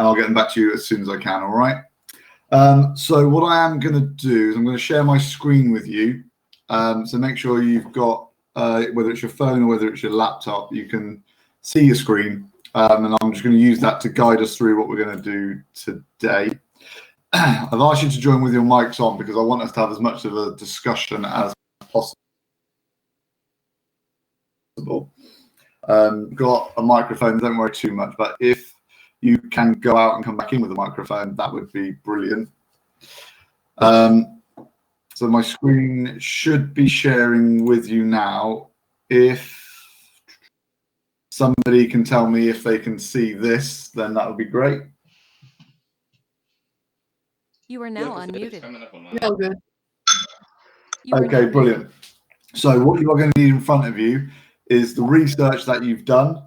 and I'll get them back to you as soon as I can. All right. So what I am going to do is I'm going to share my screen with you. So make sure you've got, whether it's your phone or whether it's your laptop, you can see your screen. And I'm just going to use that to guide us through what we're going to do today. I've asked you to join with your mics on because I want us to have as much of a discussion as possible. Got a microphone, don't worry too much, but if you can go out and come back in with a microphone, that would be brilliant. So my screen should be sharing with you now. If somebody can tell me if they can see this, then that would be great. You are now unmuted. No good. Okay, brilliant. So what you are going to need in front of you is the research that you've done.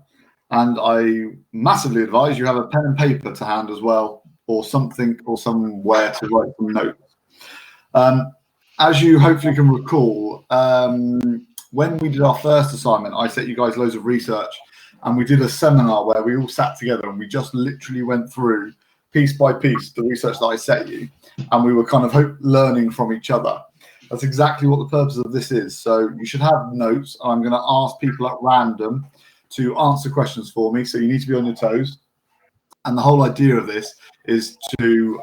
And I massively advise you have a pen and paper to hand as well, or something or somewhere to write some notes. As you hopefully can recall, when we did our first assignment, I set you guys loads of research and we did a seminar where we all sat together and we just literally went through piece by piece the research that I set you, and we were kind of learning from each other. That's exactly what the purpose of this is. So you should have notes. I'm going to ask people at random to answer questions for me, so you need to be on your toes. And the whole idea of this is to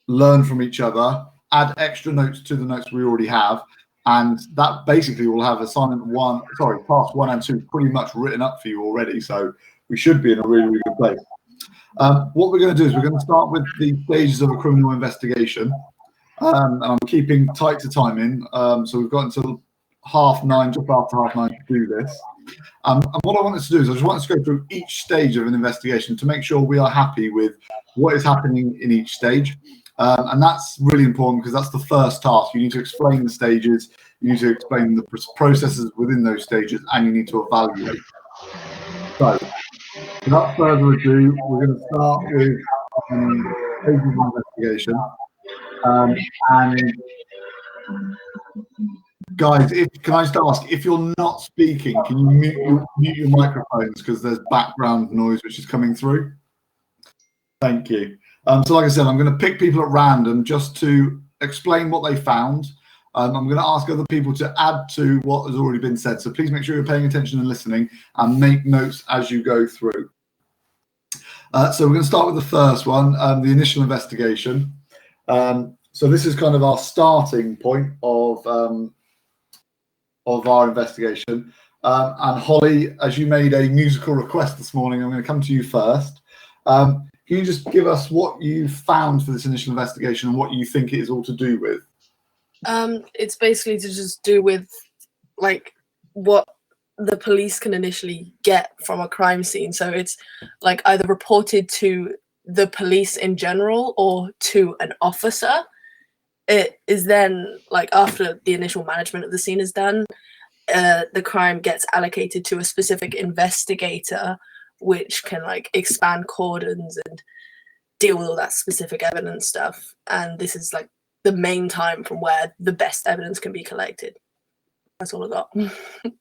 learn from each other, add extra notes to the notes we already have, and that basically will have task 1 and 2 pretty much written up for you already. So we should be in a really, really good place. What we're going to do is we're going to start with the stages of a criminal investigation. And I'm keeping tight to timing. So we've got until 9:30, just after 9:30 to do this. And what I wanted to do is I just wanted to go through each stage of an investigation to make sure we are happy with what is happening in each stage. And that's really important because that's the first task. You need to explain the stages, you need to explain the processes within those stages, and you need to evaluate. So, without further ado, we're going to start with stages of investigation. And guys, can I just ask, if you're not speaking, can you mute your microphones because there's background noise which is coming through? Thank you. So like I said, I'm going to pick people at random just to explain what they found. I'm going to ask other people to add to what has already been said. So please make sure you're paying attention and listening and make notes as you go through. So we're going to start with the first one, the initial investigation. So this is kind of our starting point of our investigation. And Holly, as you made a musical request this morning, I'm going to come to you first. Can you just give us what you found for this initial investigation and what you think it is all to do with? It's basically to just do with like what the police can initially get from a crime scene. So it's like either reported to the police in general or to an officer. It is then like after the initial management of the scene is done, the crime gets allocated to a specific investigator, which can like expand cordons and deal with all that specific evidence stuff. And this is like the main time from where the best evidence can be collected. That's all I got.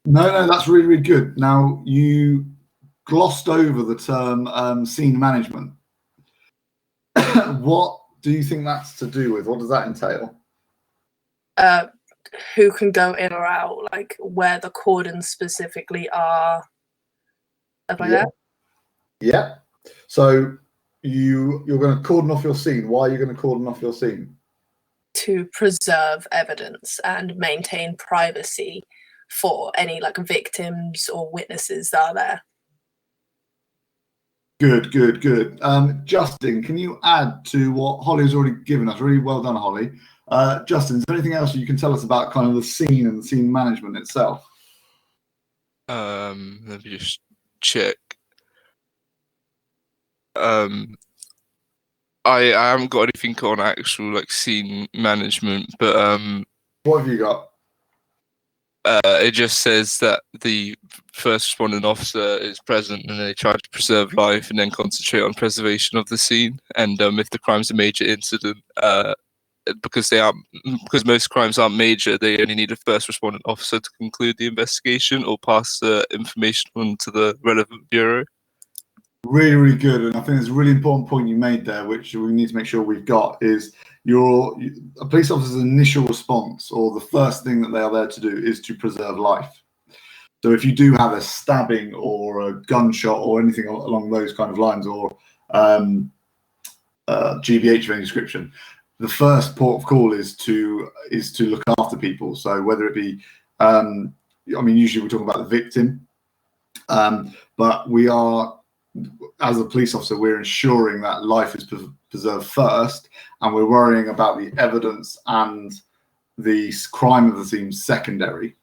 No, that's really, really good. Now, you glossed over the term scene management. What do you think that's to do with? What does that entail? Who can go in or out, like where the cordons specifically are, stuff like that. Yeah. So you're going to cordon off your scene. Why are you going to cordon off your scene? To preserve evidence and maintain privacy for any like victims or witnesses that are there. Good. Justin, can you add to what Holly's already given us? Really well done, Holly. Justin, is there anything else you can tell us about kind of the scene and the scene management itself? Let me just check. I haven't got anything on actual like scene management, but what have you got? It just says that the first responding officer is present and they try to preserve life and then concentrate on preservation of the scene. And if the crime's a major incident, because most crimes aren't major, they only need a first responding officer to conclude the investigation or pass the information on to the relevant bureau. Really, really good. And I think it's a really important point you made there, which we need to make sure we've got, is a police officer's initial response, or the first thing that they are there to do, is to preserve life. So if you do have a stabbing or a gunshot or anything along those kind of lines, or GBH of any description, the first port of call is to look after people. So whether it be, I mean, usually we're talking about the victim, but we are, as a police officer, we're ensuring that life is preserved first, and we're worrying about the evidence and the crime of the scene secondary.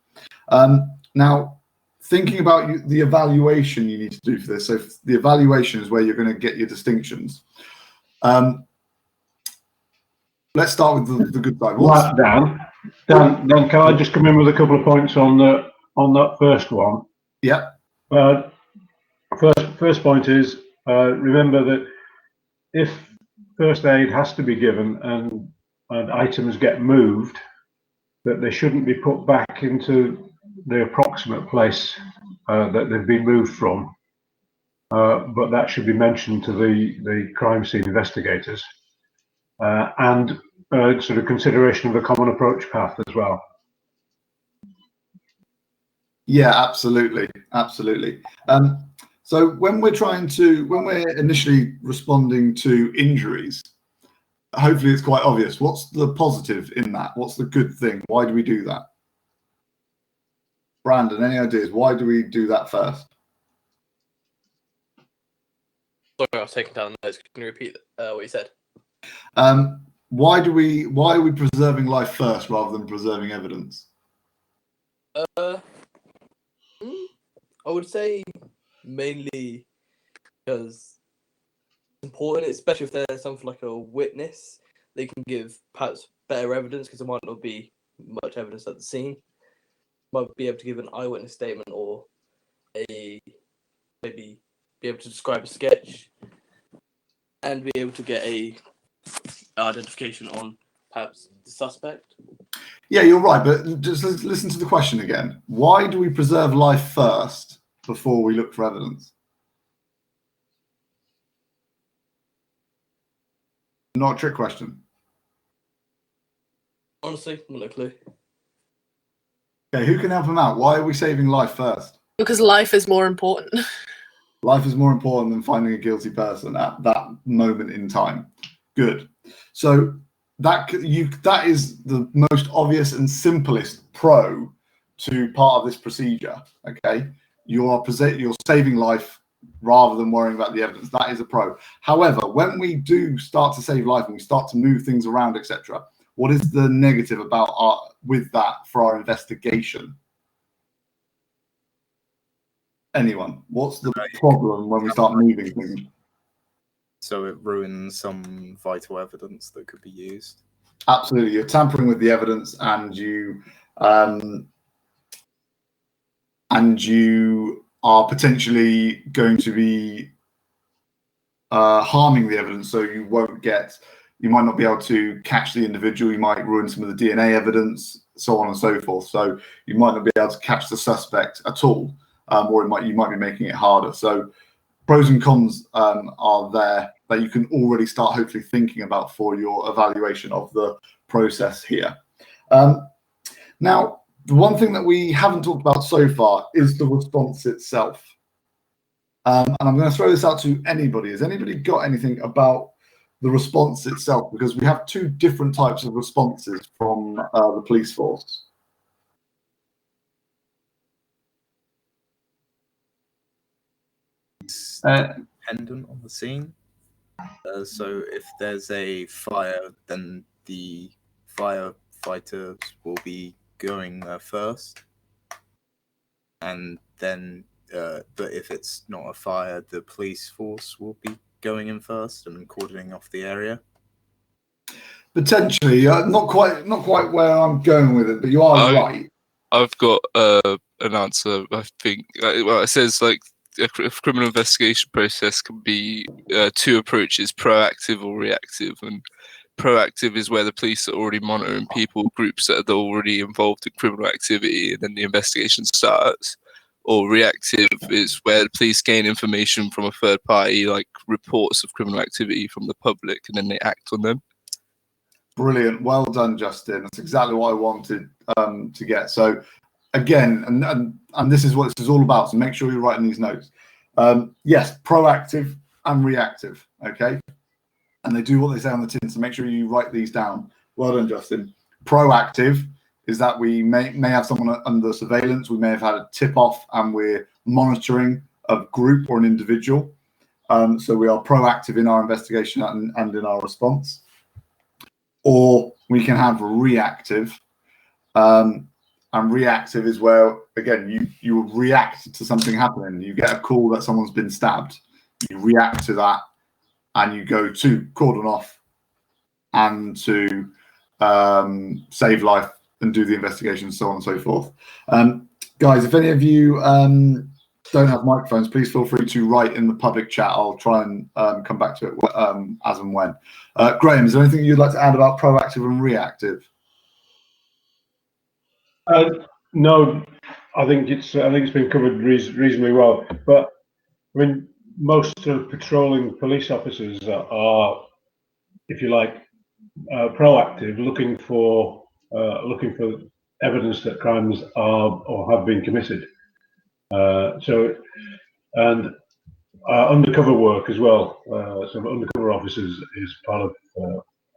Now, thinking about the evaluation you need to do for this. So the evaluation is where you're going to get your distinctions. Let's start with the good side. Right, Dan, can I just come in with a couple of points on that first one? Yeah. First point is, remember that if first aid has to be given and items get moved, that they shouldn't be put back into the approximate place that they've been moved from, but that should be mentioned to the crime scene investigators, and sort of consideration of a common approach path as well. Yeah, absolutely. So when we're initially responding to injuries, hopefully it's quite obvious. What's the positive in that? What's the good thing? Why do we do that? Brandon, any ideas? Why do we do that first? Sorry, I was taking down the notes. Can you repeat what you said? Why are we preserving life first rather than preserving evidence? I would say mainly because it's important, especially if there's something like a witness. They can give perhaps better evidence because there might not be much evidence at the scene. Might be able to give an eyewitness statement, or maybe be able to describe a sketch and be able to get a identification on perhaps the suspect. Yeah, you're right, but just listen to the question again. Why do we preserve life first before we look for evidence? Not a trick question. Honestly, no clue. Okay, who can help him out? Why are we saving life first? Because life is more important. Life is more important than finding a guilty person at that moment in time. Good. So that is the most obvious and simplest pro to part of this procedure. Okay, you're saving life rather than worrying about the evidence. That is a pro. However, when we do start to save life and we start to move things around, etc., what is the negative about with that for our investigation? Anyone? What's the problem when we start moving things? So it ruins some vital evidence that could be used. Absolutely, you're tampering with the evidence, and you are potentially going to be harming the evidence. So you might not be able to catch the individual. You might ruin some of the DNA evidence, so on and so forth. So you might not be able to catch the suspect at all, or you might be making it harder. So pros and cons are there that you can already start hopefully thinking about for your evaluation of the process here. Now, the one thing that we haven't talked about so far is the response itself. And I'm going to throw this out to anybody. Has anybody got anything about the response itself? Because we have two different types of responses from the police force. Dependent on the scene. So if there's a fire, then the firefighters will be going first, and then but if it's not a fire, the police force will be going in first and cordoning off the area. Potentially, not quite where I'm going with it, but you are right. I've got an answer. I think well, it says like a criminal investigation process can be two approaches: proactive or reactive. And proactive is where the police are already monitoring people, groups that are already involved in criminal activity, and then the investigation starts. or reactive is where the police gain information from a third party, like reports of criminal activity from the public, and then they act on them. Brilliant. Well done, Justin. That's exactly what I wanted to get. So again, and this is what this is all about. So make sure you're writing these notes. Yes, proactive and reactive. Okay. And they do what they say on the tin. So make sure you write these down. Well done, Justin. Proactive is that we may have someone under surveillance. We may have had a tip off and we're monitoring a group or an individual. So we are proactive in our investigation and in our response. Or we can have reactive. And reactive is where, again, you react to something happening. You get a call that someone's been stabbed. You react to that and you go to cordon off and to save life and do the investigation, so on and so forth. Guys, if any of you don't have microphones, please feel free to write in the public chat. I'll try and come back to it as and when. Graham, is there anything you'd like to add about proactive and reactive? No, I think it's been covered reasonably well. But I mean, most of patrolling police officers are, if you like, proactive, looking for evidence that crimes are or have been committed. And undercover work as well. So undercover officers is part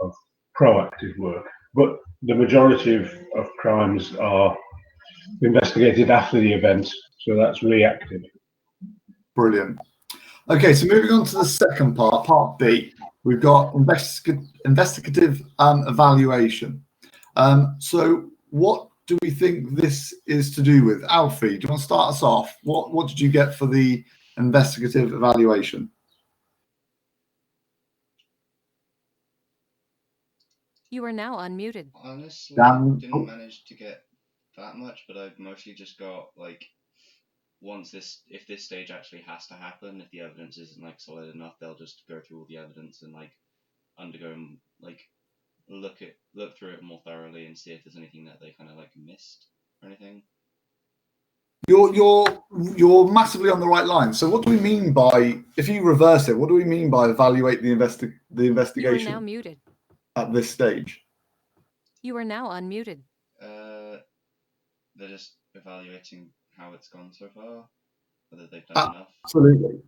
of proactive work. But the majority of crimes are investigated after the event, so that's reactive. Brilliant. Okay, so moving on to the second part, part B, we've got investigative evaluation. So what do we think this is to do with? Alfie, do you want to start us off? What did you get for the investigative evaluation? You are now unmuted. Honestly, Dan- didn't manage to get that much, but I've mostly just got like if this stage actually has to happen, if the evidence isn't like solid enough, they'll just go through all the evidence and like undergo and like look through it more thoroughly and see if there's anything that they kind of like missed or anything. You're massively on the right line. So what do we mean by, if you reverse it, what do we mean by evaluate the investigation? You are now muted. At this stage? You are now unmuted. They're just evaluating how it's gone so far, whether they've done enough. Absolutely.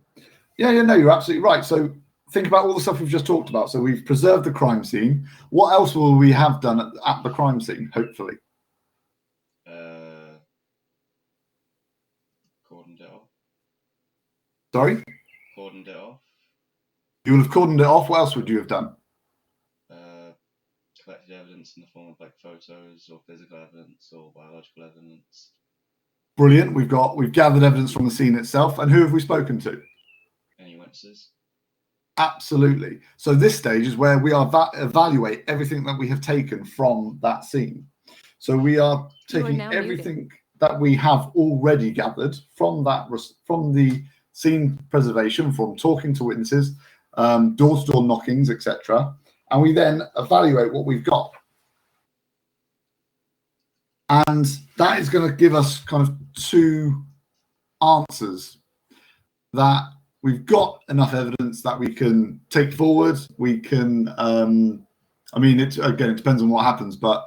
Yeah, no, you're absolutely right. So think about all the stuff we've just talked about. So we've preserved the crime scene. What else will we have done at the crime scene, hopefully? Cordoned it off. Sorry? Cordoned it off. You would have cordoned it off. What else would you have done? Collected evidence in the form of like photos or physical evidence or biological evidence. Brilliant. We've gathered evidence from the scene itself. And who have we spoken to? Any witnesses? Absolutely. So this stage is where we are evaluate everything that we have taken from that scene. So we are taking everything that we have already gathered from the scene preservation, from talking to witnesses, door-to-door knockings, etc. And we then evaluate what we've got. And that is going to give us kind of two answers: that we've got enough evidence that we can take forward. We can, I mean, it depends on what happens, but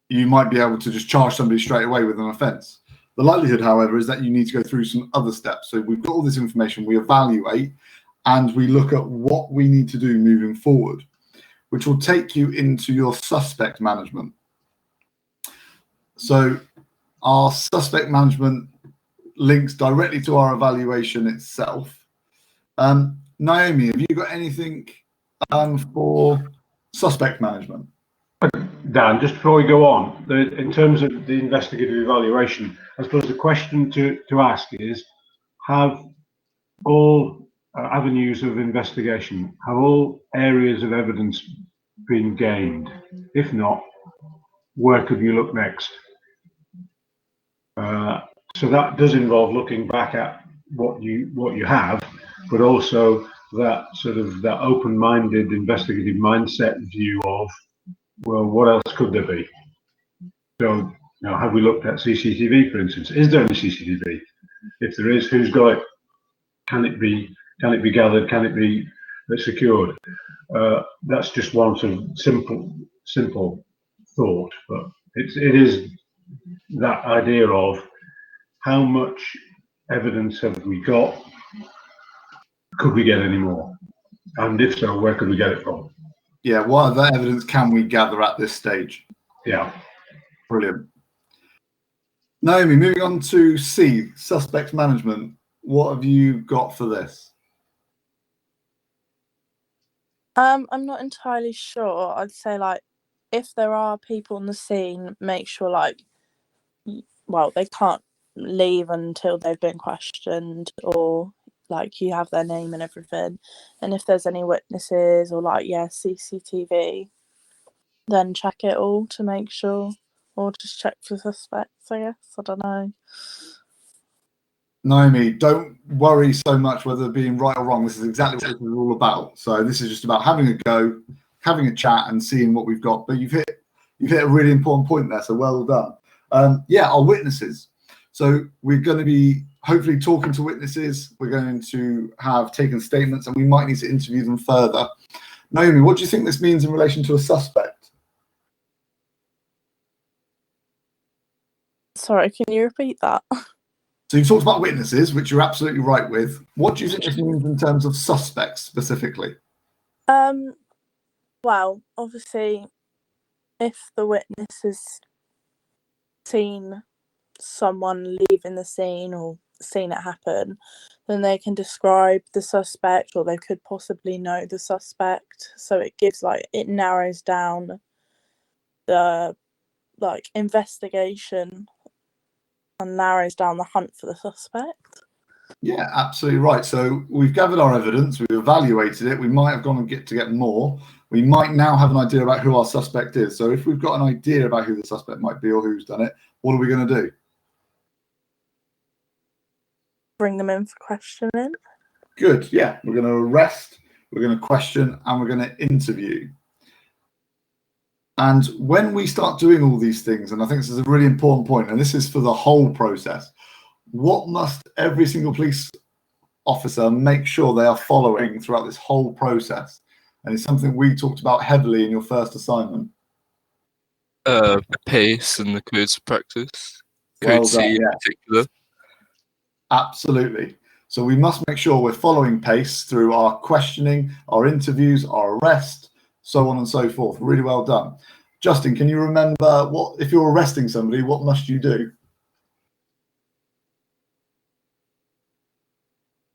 you might be able to just charge somebody straight away with an offence. The likelihood, however, is that you need to go through some other steps. So we've got all this information, we evaluate, and we look at what we need to do moving forward, which will take you into your suspect management. So our suspect management links directly to our evaluation itself. Naomi, have you got anything for suspect management? Dan, just before we go on, in terms of the investigative evaluation, I suppose the question to ask is, have all avenues of investigation, have all areas of evidence been gained? If not, where could you look next? So that does involve looking back at what you have, but also that sort of that open-minded investigative mindset view of, well, what else could there be? So, have we looked at CCTV, for instance? Is there any CCTV? If there is, who's got it? Can it be gathered? Can it be secured? That's just one sort of simple thought, but it is that idea of how much evidence have we got? Could we get any more? And if so, where could we get it from? Yeah, what other evidence can we gather at this stage? Yeah. Brilliant. Naomi, moving on to C, suspect management. What have you got for this? I'm not entirely sure. I'd say, like, if there are people on the scene, make sure, like, well, they can't leave until they've been questioned, or like you have their name and everything. And if there's any witnesses or like CCTV, then check it all to make sure, or just check for suspects, I guess. I don't know. Naomi, don't worry so much whether being right or wrong. This is exactly what this is all about. So this is just about having a go, having a chat, and seeing what we've got. But you've hit a really important point there. So well done. Yeah, our witnesses. So we're going to be hopefully talking to witnesses. We're going to have taken statements, and we might need to interview them further. Naomi, what do you think this means in relation to a suspect? Sorry, can you repeat that? So you've talked about witnesses, which you're absolutely right with. What do you think this means in terms of suspects specifically? Well, obviously, if the witness has seen someone leaving the scene or seen it happen, then they can describe the suspect, or they could possibly know the suspect. So it gives, like, it narrows down the, like, investigation and narrows down the hunt for the suspect. Yeah, absolutely right. So we've gathered our evidence, we've evaluated it, we might have gone and get more. We might now have an idea about who our suspect is. So if we've got an idea about who the suspect might be or who's done it, what are we going to do? Bring them in for questioning. Good, yeah. We're going to arrest, we're going to question, and we're going to interview. And when we start doing all these things, and I think this is a really important point, and this is for the whole process, what must every single police officer make sure they are following throughout this whole process? And it's something we talked about heavily in your first assignment. Pace and the codes of practice. Well Code C done, in yeah. particular. Absolutely. So we must make sure we're following pace through our questioning, our interviews, our arrest, so on and so forth. Really well done. Justin, can you remember what, if you're arresting somebody, what must you do?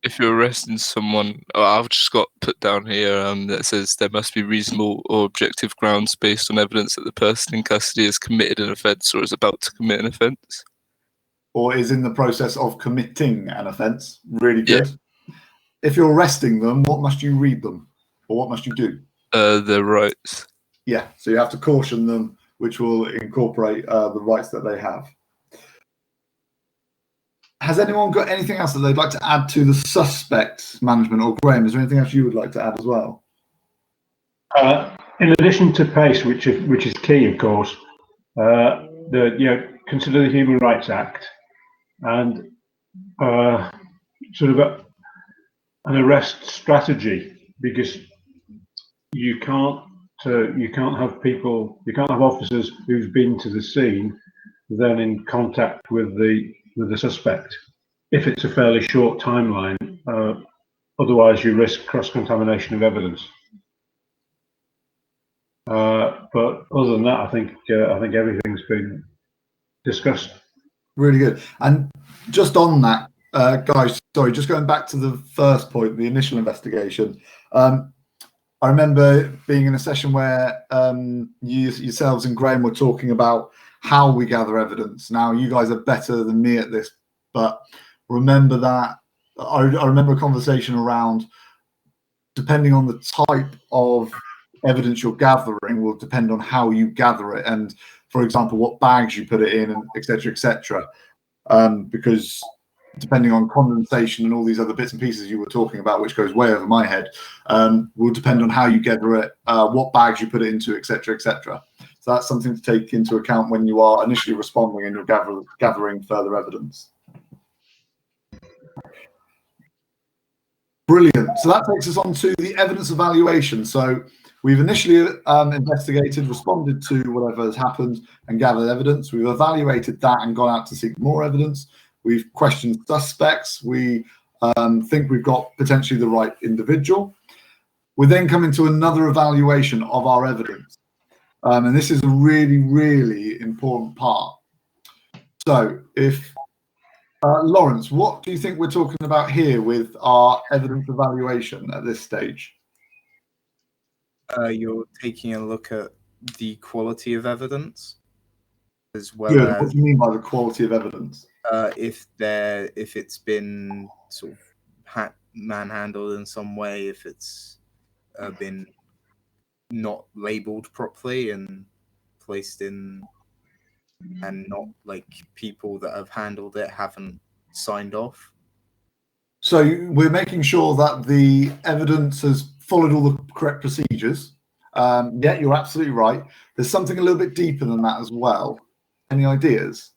If you're arresting someone, I've just got put down here that says there must be reasonable or objective grounds based on evidence that the person in custody has committed an offence or is about to commit an offence. Or is in the process of committing an offence. Really good. Yeah. If you're arresting them, what must you read them? Or what must you do? Their rights. Yeah, so you have to caution them, which will incorporate the rights that they have. Has anyone got anything else that they'd like to add to the suspect management? Or Graham, is there anything else you would like to add as well? In addition to PACE, which is key, of course, consider the Human Rights Act and sort of an arrest strategy, because you can't have officers who've been to the scene then in contact with the suspect if it's a fairly short timeline. Otherwise, you risk cross-contamination of evidence. But other than that, I think everything's been discussed. Really good. And just on that, guys, sorry, just going back to the first point, the initial investigation. I remember being in a session where yourselves and Graham were talking about how we gather evidence. Now, you guys are better than me at this, but remember that I remember a conversation around, depending on the type of evidence you're gathering will depend on how you gather it, and for example what bags you put it in, and etc., because depending on condensation and all these other bits and pieces you were talking about, which goes way over my head, will depend on how you gather it, what bags you put it into, etc. So that's something to take into account when you are initially responding and you're gathering further evidence. Brilliant. So that takes us on to the evidence evaluation. So we've initially investigated, responded to whatever has happened and gathered evidence. We've evaluated that and gone out to seek more evidence. We've questioned suspects. We think we've got potentially the right individual. We then come into another evaluation of our evidence. And this is a really, really important part. So if Lawrence, what do you think we're talking about here with our evidence evaluation at this stage? You're taking a look at the quality of evidence, as well Good. as What do you mean by the quality of evidence? if it's been sort of manhandled in some way, if it's been not labeled properly and placed in, and not like people that have handled it haven't signed off. So we're making sure that the evidence has followed all the correct procedures. Yeah, you're absolutely right. There's something a little bit deeper than that as well. Any ideas?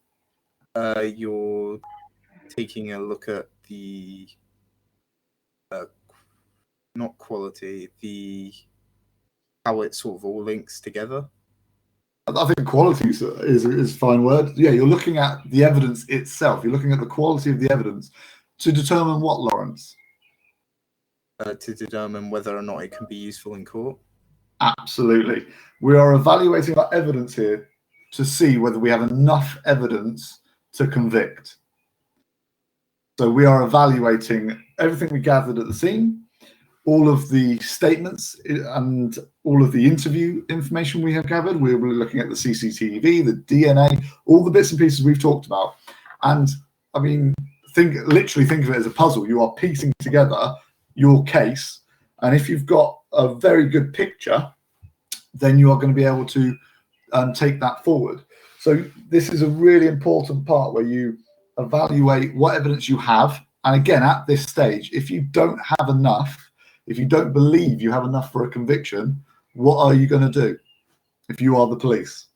You're taking a look at the not quality, how it sort of all links together. I think quality is a fine word. Yeah, you're looking at the evidence itself. You're looking at the quality of the evidence to determine what, Lawrence? To determine whether or not it can be useful in court. Absolutely. We are evaluating our evidence here to see whether we have enough evidence to convict. So we are evaluating everything we gathered at the scene, all of the statements and all of the interview information we have gathered. We're looking at the CCTV, the DNA, all the bits and pieces we've talked about. And I mean, literally think of it as a puzzle. You are piecing together your case. And if you've got a very good picture, then you are going to be able to take that forward. So this is a really important part where you evaluate what evidence you have. And again, at this stage, if you don't have enough, if you don't believe you have enough for a conviction, what are you going to do if you are the police?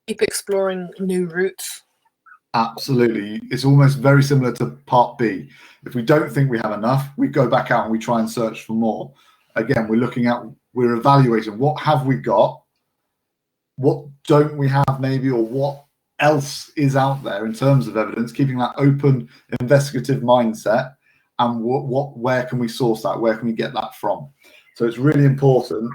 Keep exploring new routes. Absolutely. It's almost very similar to part B. If we don't think we have enough, we go back out and we try and search for more. Again, we're evaluating what have we got, what don't we have maybe, or what else is out there in terms of evidence, keeping that open investigative mindset, and where can we source that, where can we get that from. So it's really important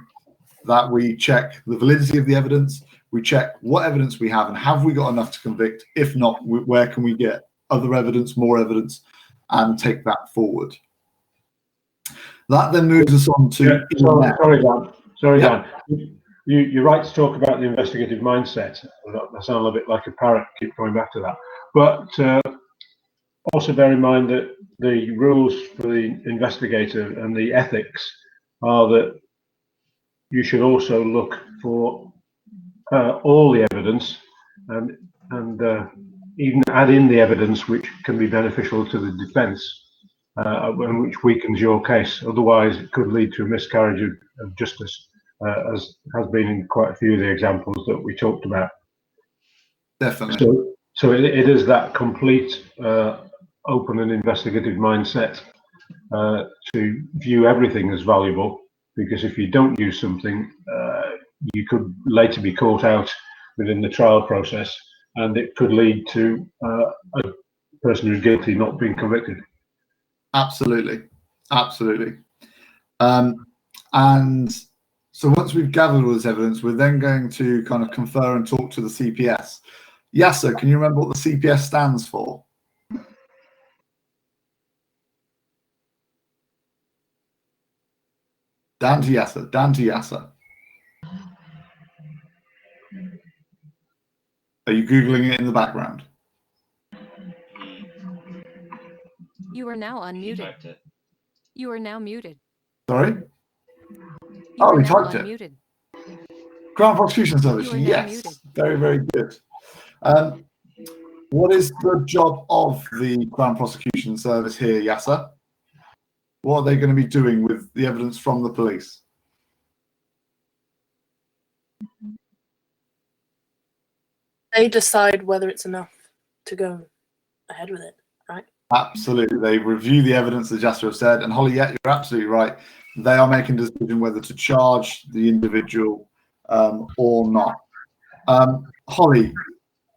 that we check the validity of the evidence, we check what evidence we have and have we got enough to convict. If not, where can we get other evidence, more evidence, and take that forward. That then moves us on to... Sorry, Dan. You're right to talk about the investigative mindset. I sound a bit like a parrot, keep going back to that. But also bear in mind that the rules for the investigator and the ethics are that you should also look for all the evidence and even add in the evidence which can be beneficial to the defence and which weakens your case. Otherwise, it could lead to a miscarriage of justice, as has been in quite a few of the examples that we talked about. Definitely. So it is that complete open and investigative mindset to view everything as valuable, because if you don't use something, you could later be caught out within the trial process, and it could lead to a person who's guilty not being convicted. Absolutely. And so once we've gathered all this evidence, we're then going to kind of confer and talk to the CPS. Yasser, can you remember what the CPS stands for? Dan to Yasser. Are you Googling it in the background? You are now unmuted. You are now muted. Sorry? You are We now typed unmuted. it. Crown Prosecution Service, You are now yes. muted. Very, very good. What is the job of the Crown Prosecution Service here, Yasser? What are they going to be doing with the evidence from the police? They decide whether it's enough to go ahead with it, right? Absolutely. They review the evidence, the Jester have said. And Holly, yeah, you're absolutely right. They are making a decision whether to charge the individual or not. Holly,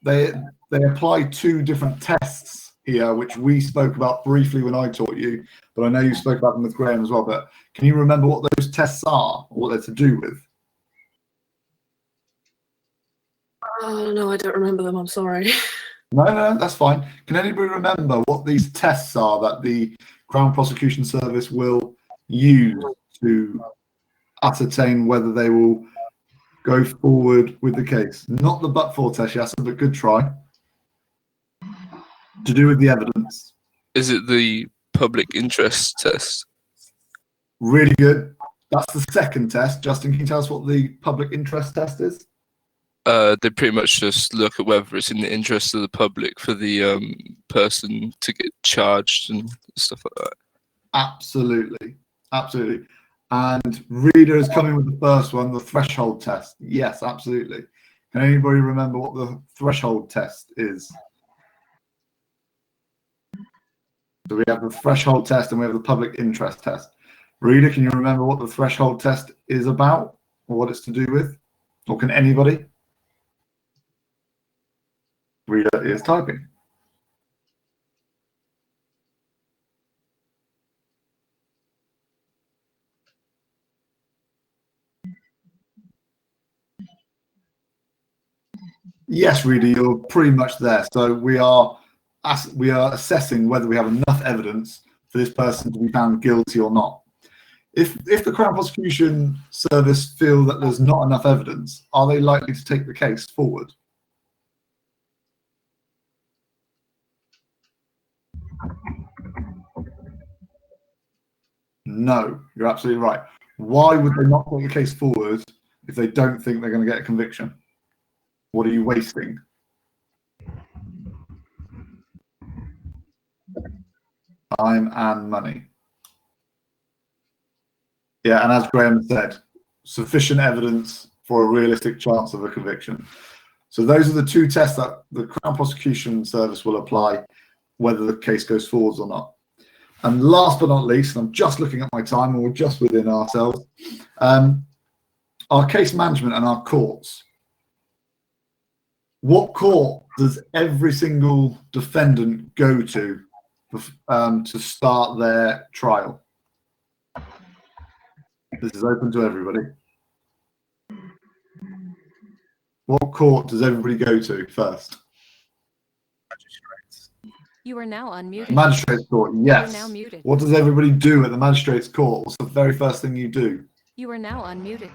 they apply two different tests here, which we spoke about briefly when I taught you, but I know you spoke about them with Graham as well. But can you remember what those tests are, or what they're to do with? Oh no, I don't remember them. I'm sorry. No, that's fine. Can anybody remember what these tests are that the Crown Prosecution Service will use to ascertain whether they will go forward with the case? Not the but-for test, yes, but good try. To do with the evidence. Is it the public interest test? Really good. That's the second test. Justin, can you tell us what the public interest test is? They pretty much just look at whether it's in the interest of the public for the person to get charged and stuff like that. Absolutely. Absolutely. And Reader is coming with the first one, the threshold test. Yes, absolutely. Can anybody remember what the threshold test is? So we have the threshold test and we have the public interest test. Reader, can you remember what the threshold test is about or what it's to do with? Or can anybody? Reader is typing. Yes, Reader, you're pretty much there. So we are assessing whether we have enough evidence for this person to be found guilty or not. If the Crown Prosecution Service feel that there's not enough evidence, are they likely to take the case forward? No, you're absolutely right. Why would they not take the case forward if they don't think they're going to get a conviction? What are you wasting? Time and money. Yeah, and as Graham said, sufficient evidence for a realistic chance of a conviction. So those are the two tests that the Crown Prosecution Service will apply, whether the case goes forwards or not. And last but not least, and I'm just looking at my time and we're just within ourselves, our case management and our courts. What court does every single defendant go to start their trial? This is open to everybody. What court does everybody go to first? You are now unmuted. Magistrates court, yes. You are now muted. What does everybody do at the magistrates court? What's the very first thing you do? You are now unmuted.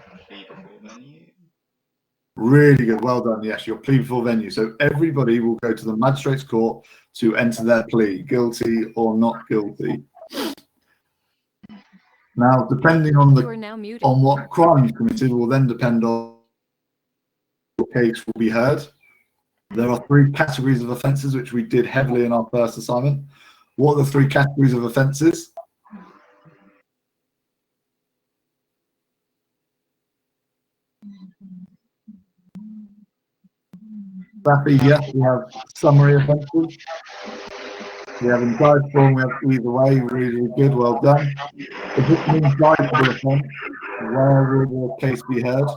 Really good, well done. Yes, your plea before venue. So everybody will go to the magistrates court to enter their plea, guilty or not guilty. Now, depending on what crime you committed, will then depend on what case will be heard. There are three categories of offences which we did heavily in our first assignment. What are the three categories of offences? Safi, yes, we have summary offences. We have indictable, we have either way, really good, well done. If it's an indictable offence, where will the case be heard?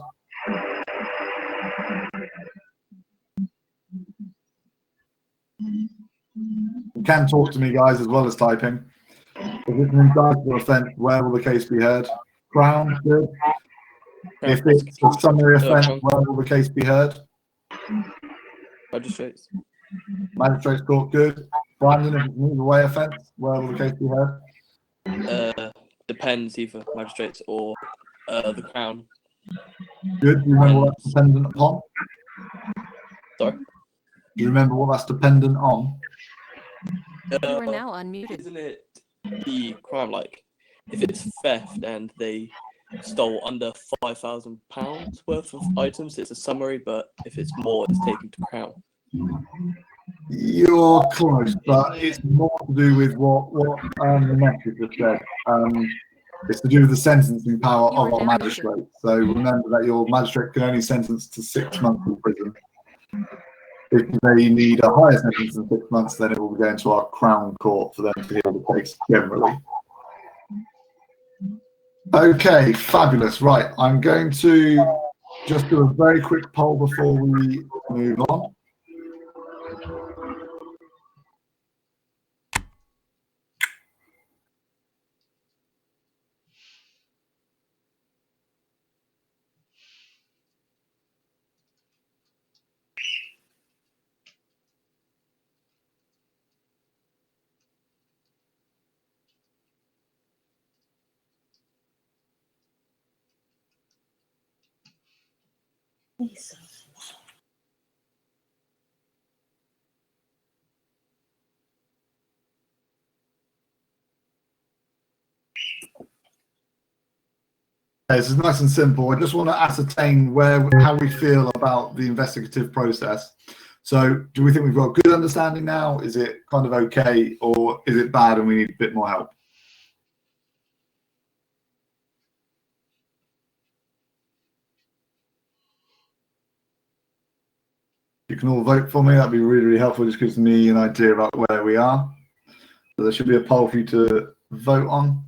You can talk to me, guys, as well as typing. If it's an indictable offence, where will the case be heard? Crown, good. If it's a summary offence, where will the case be heard? Magistrates. Magistrates court, good. Brandon, if it's an either way offence, where will the case be heard? Depends, either magistrates or the Crown. Good. Do you remember what that's dependent upon? Sorry? Do you remember what that's dependent on? You are now unmuted. Isn't it the crime, like, if it's theft and they stole under £5,000 worth of items, it's a summary, but if it's more, it's taken to Crown. You're close, but it's more to do with what the message just said. It's to do with the sentencing power of our magistrate. So remember that your magistrate can only sentence to 6 months in prison. If they need a higher sentence than 6 months, then it will be going to our Crown Court for them to hear the case generally. Okay, fabulous. Right, I'm going to just do a very quick poll before we move on. This is nice and simple. I just want to ascertain how we feel about the investigative process. So do we think we've got a good understanding now? Is it kind of okay, or is it bad and we need a bit more help? You can all vote for me. That'd be really, really helpful. Just gives me an idea about where we are. So there should be a poll for you to vote on.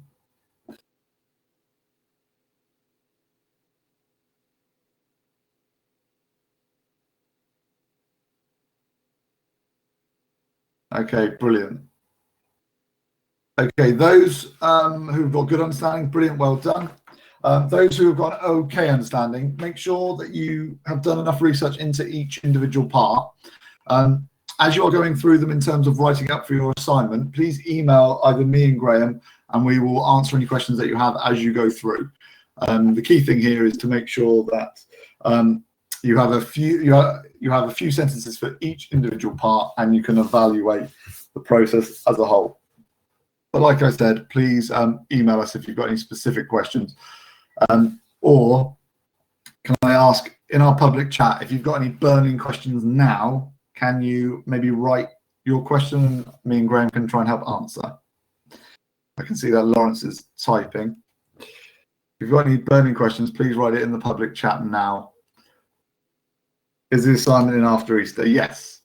Okay, brilliant. Okay, those who've got good understanding, brilliant, well done. Those who have got an okay understanding, make sure that you have done enough research into each individual part. As you are going through them in terms of writing up for your assignment, please email either me and Graham, and we will answer any questions that you have as you go through. The key thing here is to make sure that you have a few sentences for each individual part, and you can evaluate the process as a whole. But like I said, please email us if you've got any specific questions. Or can I ask in our public chat, if you've got any burning questions now, can you maybe write your question? Me and Graham can try and help answer. I can see that Lawrence is typing. If you've got any burning questions, please write it in the public chat now. Is the assignment in after Easter? Yes.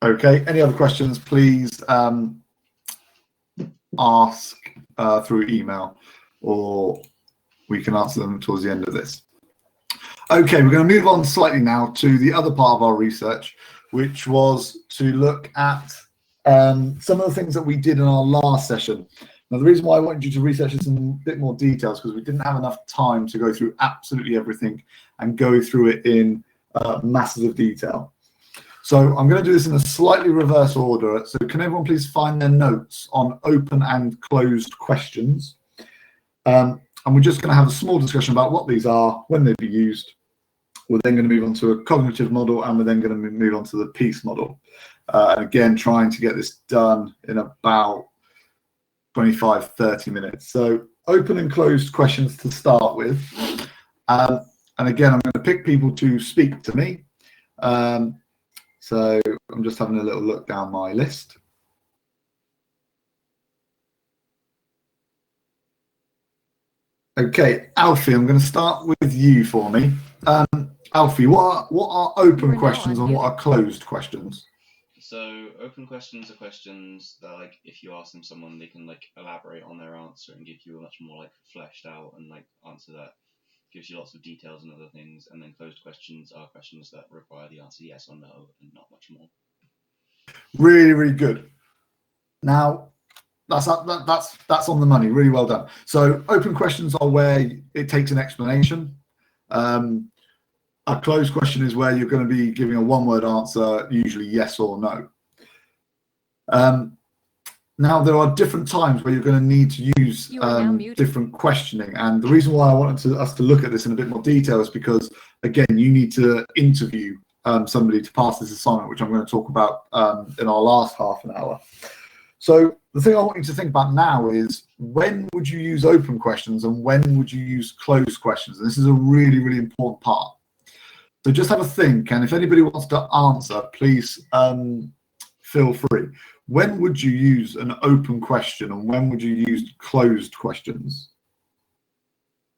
Okay, any other questions, please ask through email, or we can answer them towards the end of this. Okay, we're going to move on slightly now to the other part of our research, which was to look at some of the things that we did in our last session. Now, the reason why I wanted you to research this in a bit more detail is because we didn't have enough time to go through absolutely everything and go through it in masses of detail. So I'm going to do this in a slightly reverse order. So can everyone please find their notes on open and closed questions? And we're just going to have a small discussion about what these are, when they'd be used. We're then going to move on to a cognitive model, and we're then going to move on to the peace model. And again, trying to get this done in about 25-30 minutes. So open and closed questions to start with. And again, I'm going to pick people to speak to me. So I'm just having a little look down my list. Okay, Alfie, I'm going to start with you for me. Alfie, what are open questions and what are closed questions? So open questions are questions that, like, if you ask them someone, they can like elaborate on their answer and give you a much more like fleshed out and like answer that gives you lots of details and other things. And then closed questions are questions that require the answer yes or no and not much more. Really, really good. Now, that's on the money. Really well done. So open questions are where it takes an explanation. A closed question is where you're going to be giving a one-word answer, usually yes or no. Now, there are different times where you're going to need to use different questioning. And the reason why I wanted us to look at this in a bit more detail is because, again, you need to interview somebody to pass this assignment, which I'm going to talk about in our last half an hour. So the thing I want you to think about now is, when would you use open questions and when would you use closed questions? And this is a really, really important part. So just have a think, and if anybody wants to answer, please feel free. When would you use an open question and when would you use closed questions?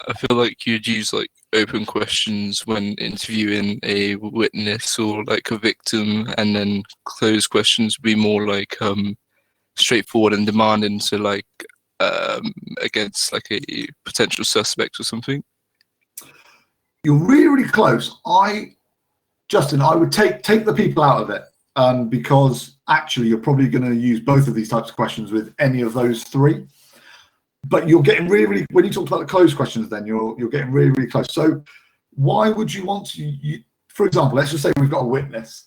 I feel like you'd use like open questions when interviewing a witness or like a victim, and then closed questions would be more like straightforward and demanding to like against like a potential suspect or something. You're really, really close. Justin, I would take the people out of it, because actually you're probably going to use both of these types of questions with any of those three. But you're getting really, really, when you talked about the closed questions, then you're getting really, really close. So why would you want to, for example, let's just say we've got a witness.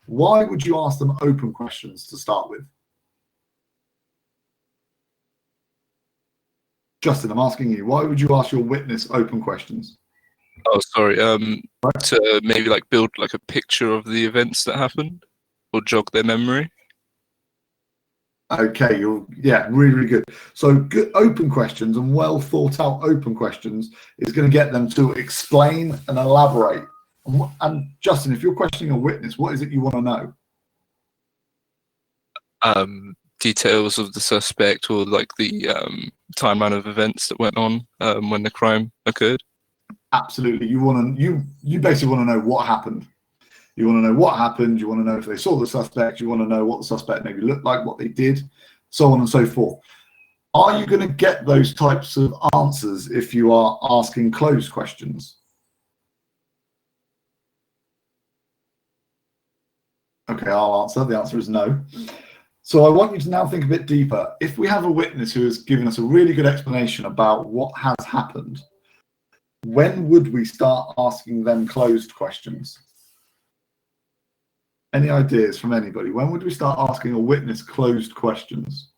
Why would you ask them open questions to start with? Justin, I'm asking you, why would you ask your witness open questions? Oh, sorry. To maybe like build like a picture of the events that happened or jog their memory. Okay, yeah, really, really good. So good open questions and well thought out open questions is going to get them to explain and elaborate. And Justin, if you're questioning a witness, what is it you want to know? Details of the suspect or like the timeline of events that went on when the crime occurred. Absolutely. You basically want to know what happened. You want to know what happened. You want to know if they saw the suspect. You want to know what the suspect maybe looked like, what they did, so on and so forth. Are you going to get those types of answers if you are asking closed questions? Okay, I'll answer. The answer is no. So I want you to now think a bit deeper. If we have a witness who has given us a really good explanation about what has happened, when would we start asking them closed questions? Any ideas from anybody? When would we start asking a witness closed questions?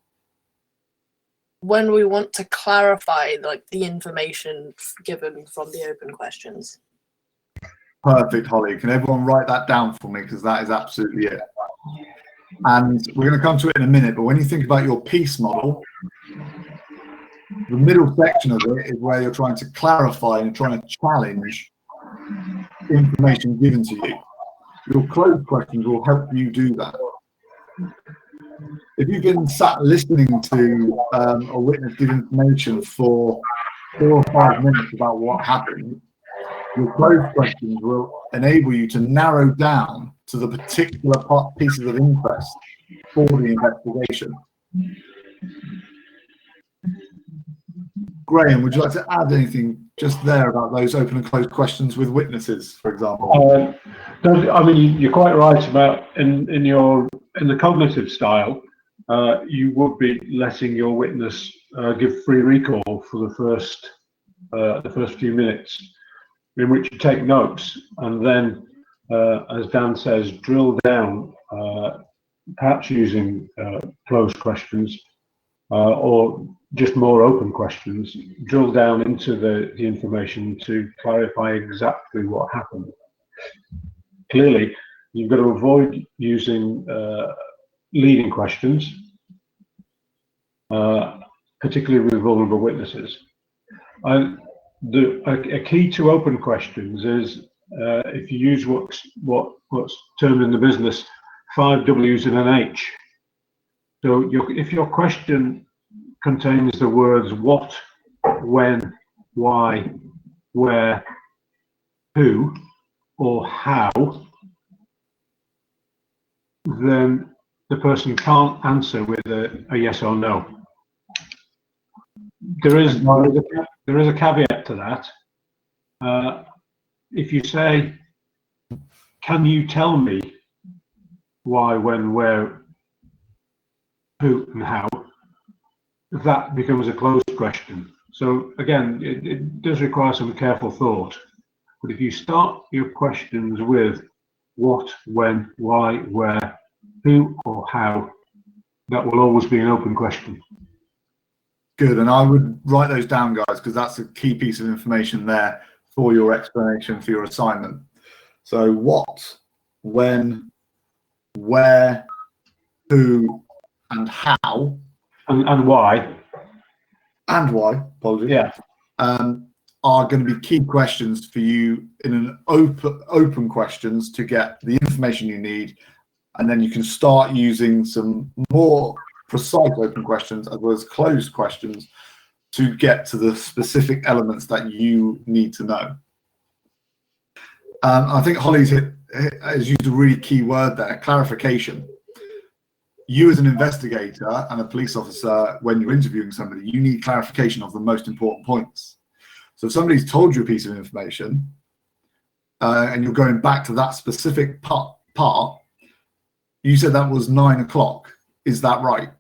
When we want to clarify like the information given from the open questions. Perfect, Holly. Can everyone write that down for me? Because that is absolutely it. And we're going to come to it in a minute, but when you think about your peace model, the middle section of it is where you're trying to clarify and trying to challenge information given to you. Your closed questions will help you do that. If you've been sat listening to a witness give information for 4 or 5 minutes about what happened, your closed questions will enable you to narrow down to the particular pieces of interest for the investigation. Graham, would you like to add anything just there about those open and closed questions with witnesses, for example? I mean, you're quite right about in the cognitive style, you would be letting your witness give free recall for the first few minutes, in which you take notes, and then, as Dan says, drill down, perhaps using closed questions or just more open questions, drill down into the information to clarify exactly what happened. Clearly, you've got to avoid using leading questions, particularly with vulnerable witnesses. A key to open questions is if you use what's termed in the business 5 W's and an H. So if your question contains the words what, when, why, where, who, or how, then the person can't answer with a yes or no. There is a caveat to that. If you say, can you tell me why, when, where, who, and how, that becomes a closed question. So again, it does require some careful thought. But if you start your questions with what, when, why, where, who, or how, that will always be an open question. Good, and I would write those down, guys, because that's a key piece of information there for your explanation for your assignment. So what, when, where, who, and how. And why. And why, apologies. Yeah. Are going to be key questions for you in an open questions to get the information you need, and then you can start using some more precise open questions as well as closed questions to get to the specific elements that you need to know. I think Holly's has used a really key word there, clarification. You as an investigator and a police officer, when you're interviewing somebody, you need clarification of the most important points. So if somebody's told you a piece of information and you're going back to that specific part, you said that was 9 o'clock. Is that right?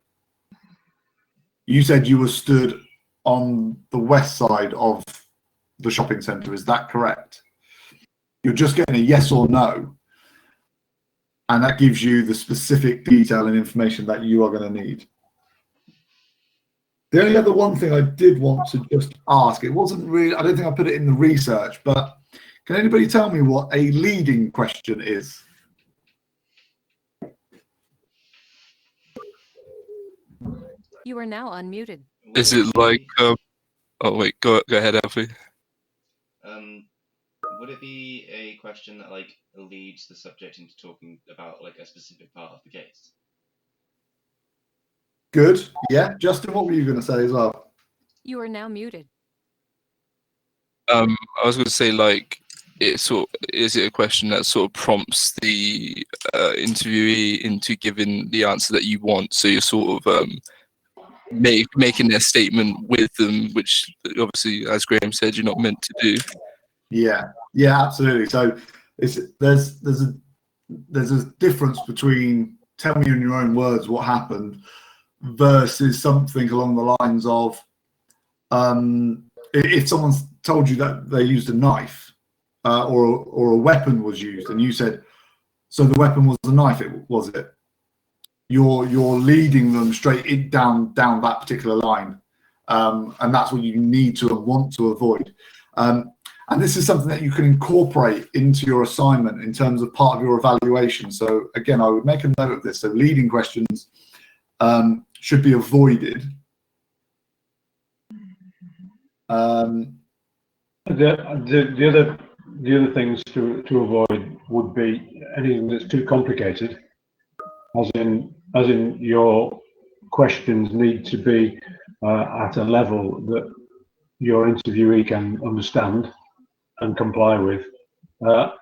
You said you were stood on the west side of the shopping centre. Is that correct? You're just getting a yes or no. And that gives you the specific detail and information that you are going to need. The only other one thing I did want to just ask, it wasn't really, I don't think I put it in the research, but can anybody tell me what a leading question is? You are now unmuted. Is it like, oh wait, go ahead, Alfie. Would it be a question that like leads the subject into talking about like a specific part of the case? Good. Yeah. Justin, what were you going to say as well? You are now muted. I was going to say, like, is it a question that sort of prompts the interviewee into giving the answer that you want? So you're sort of making their statement with them, which obviously, as Graham said, you're not meant to do. Yeah, absolutely. So there's a difference between tell me in your own words what happened versus something along the lines of if someone's told you that they used a knife or a weapon was used and you said, so the weapon was the knife, was it? You're leading them straight down that particular line, and that's what you need to and want to avoid. And this is something that you can incorporate into your assignment in terms of part of your evaluation. So again, I would make a note of this. So leading questions should be avoided. The other things to avoid would be anything that's too complicated, as in your questions need to be at a level that your interviewee can understand and comply with.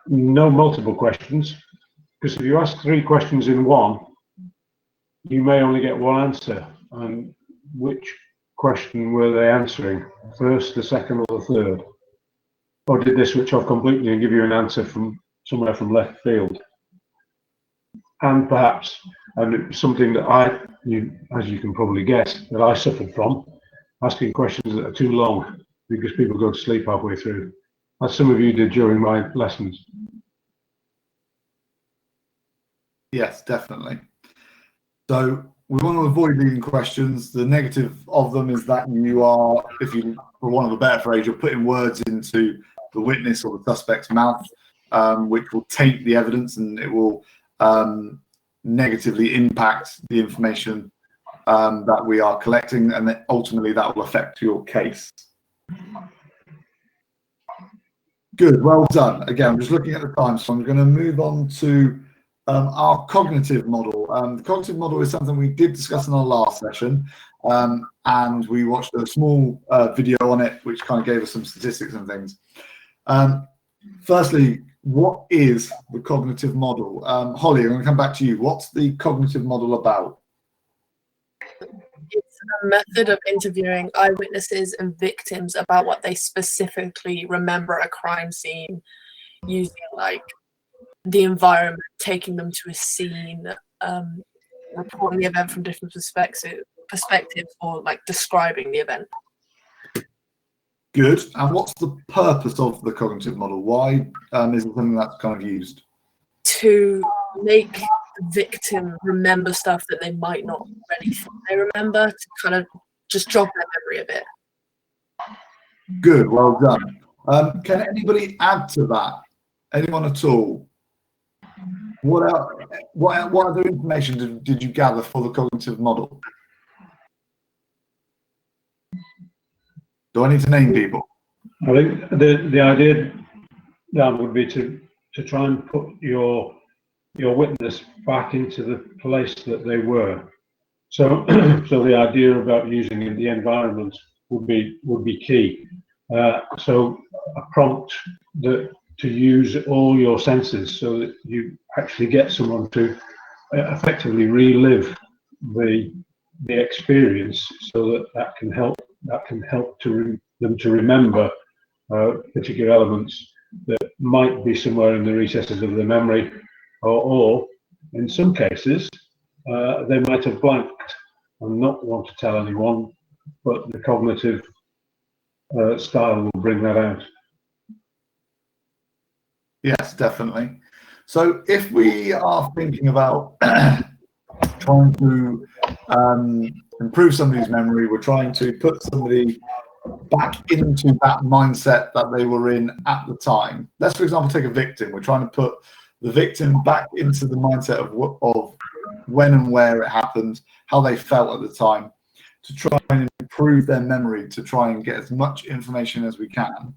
No multiple questions, because if you ask 3 questions in one, you may only get one answer. And which question were they answering? First, the second, or the third? Or did they switch off completely and give you an answer from somewhere from left field? And perhaps, and something that as you can probably guess, that I suffered from, asking questions that are too long because people go to sleep halfway through, as some of you did during my lessons. Yes, definitely. So we want to avoid leading questions. The negative of them is that you are, if you, for want of a better phrase, you're putting words into the witness or the suspect's mouth, which will taint the evidence and it will negatively impact the information that we are collecting, and then ultimately that will affect your case. Good, well done. Again, I'm just looking at the time, so I'm going to move on to our cognitive model. The cognitive model is something we did discuss in our last session, and we watched a small video on it, which kind of gave us some statistics and things. Firstly, what is the cognitive model? Holly, I'm going to come back to you. What's the cognitive model about? It's a method of interviewing eyewitnesses and victims about what they specifically remember at a crime scene, using like the environment, taking them to a scene, reporting the event from different perspectives, or like describing the event. Good. And what's the purpose of the cognitive model? Why is it something that's kind of used? To make the victim remember stuff that they might not really think they remember, to kind of just jog their memory a bit. Good, well done. Can anybody add to that? Anyone at all? What other information did you gather for the cognitive model? Do I need to name people? I think the idea, Dan, would be to try and put your witness back into the place that they were. So so the idea about using the environment would be key. So a prompt that to use all your senses so that you actually get someone to effectively relive the experience, so that can help them to remember particular elements that might be somewhere in the recesses of their memory, or in some cases they might have blanked and not want to tell anyone, but the cognitive style will bring that out. Yes, definitely. So if we are thinking about trying to improve somebody's memory, we're trying to put somebody back into that mindset that they were in at the time. Let's, for example, take a victim. We're trying to put the victim back into the mindset of when and where it happened, how they felt at the time, to try and improve their memory, to try and get as much information as we can.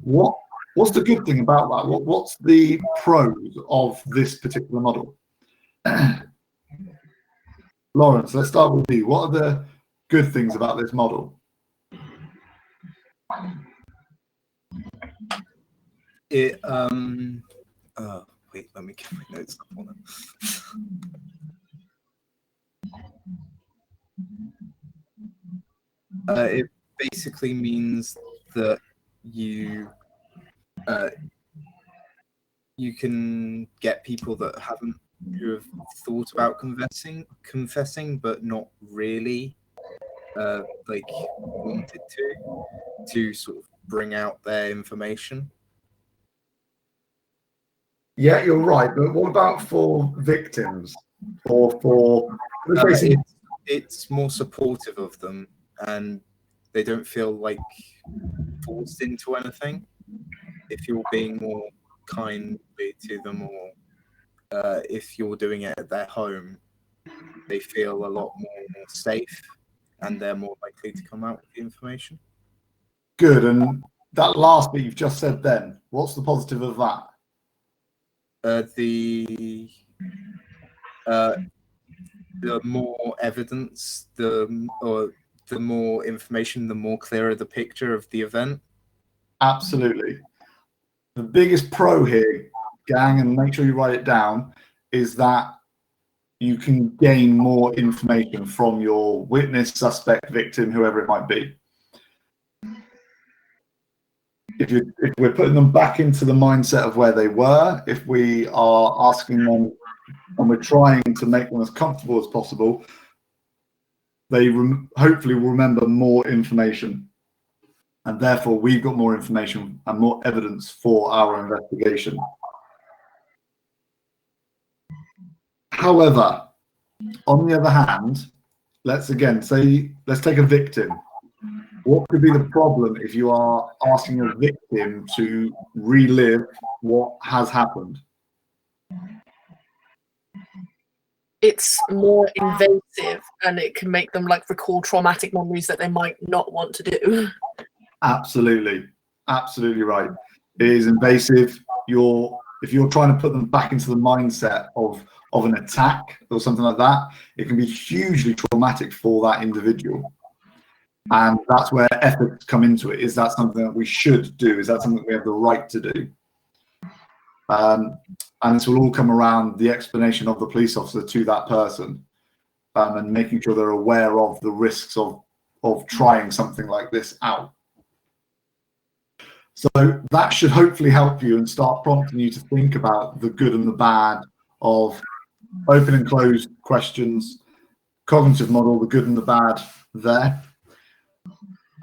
What's the good thing about that? What's the pros of this particular model? Lawrence, let's start with you. What are the good things about this model? It wait, let me get my notes up on it. It basically means that you can get people that who have thought about confessing but not really like wanted to sort of bring out their information. Yeah, you're right. But what about for victims, or for it's more supportive of them, and they don't feel like forced into anything. If you're being more kindly to them, or if you're doing it at their home, they feel a lot more safe, and they're more likely to come out with the information. Good. And that last bit you've just said then, what's the positive of that? The more evidence, the more information, the more clearer the picture of the event. Absolutely. The biggest pro here, gang, and make sure you write it down, is that you can gain more information from your witness, suspect, victim, whoever it might be. If we're putting them back into the mindset of where they were, if we are asking them and we're trying to make them as comfortable as possible, they hopefully will remember more information. And therefore, we've got more information and more evidence for our investigation. However, on the other hand, let's take a victim. What could be the problem if you are asking a victim to relive what has happened? It's more invasive, and it can make them recall traumatic memories that they might not want to do. Absolutely right. It is invasive. If you're trying to put them back into the mindset of an attack or something like that, it can be hugely traumatic for that individual. And that's where ethics come into it. Is that something that we should do? Is that something that we have the right to do? And this will all come around the explanation of the police officer to that person, and making sure they're aware of the risks of trying something like this out. So that should hopefully help you and start prompting you to think about the good and the bad of open and closed questions, cognitive model, the good and the bad there.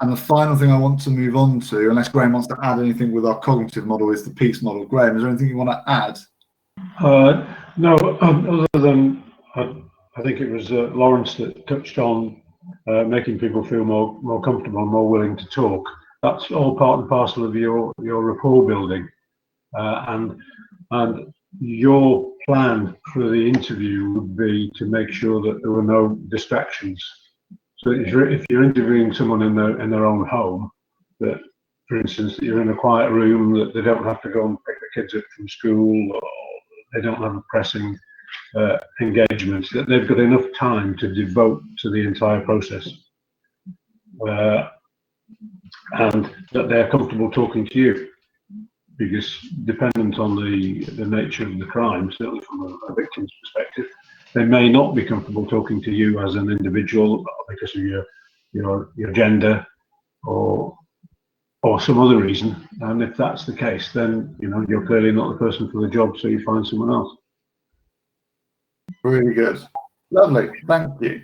And the final thing I want to move on to, unless Graham wants to add anything with our cognitive model, is the peace model. Graham, is there anything you want to add? No, other than I think it was Lawrence that touched on making people feel more comfortable and more willing to talk. That's all part and parcel of your rapport building, and your plan for the interview would be to make sure that there were no distractions. So if you're interviewing someone in their own home, that, for instance, you're in a quiet room, that they don't have to go and pick the kids up from school, or they don't have a pressing engagement, that they've got enough time to devote to the entire process. and that they're comfortable talking to you. Because dependent on the nature of the crime, certainly from a victim's perspective, they may not be comfortable talking to you as an individual because of your gender or some other reason. And if that's the case, then you're clearly not the person for the job, so you find someone else. Really good. Lovely. Thank you.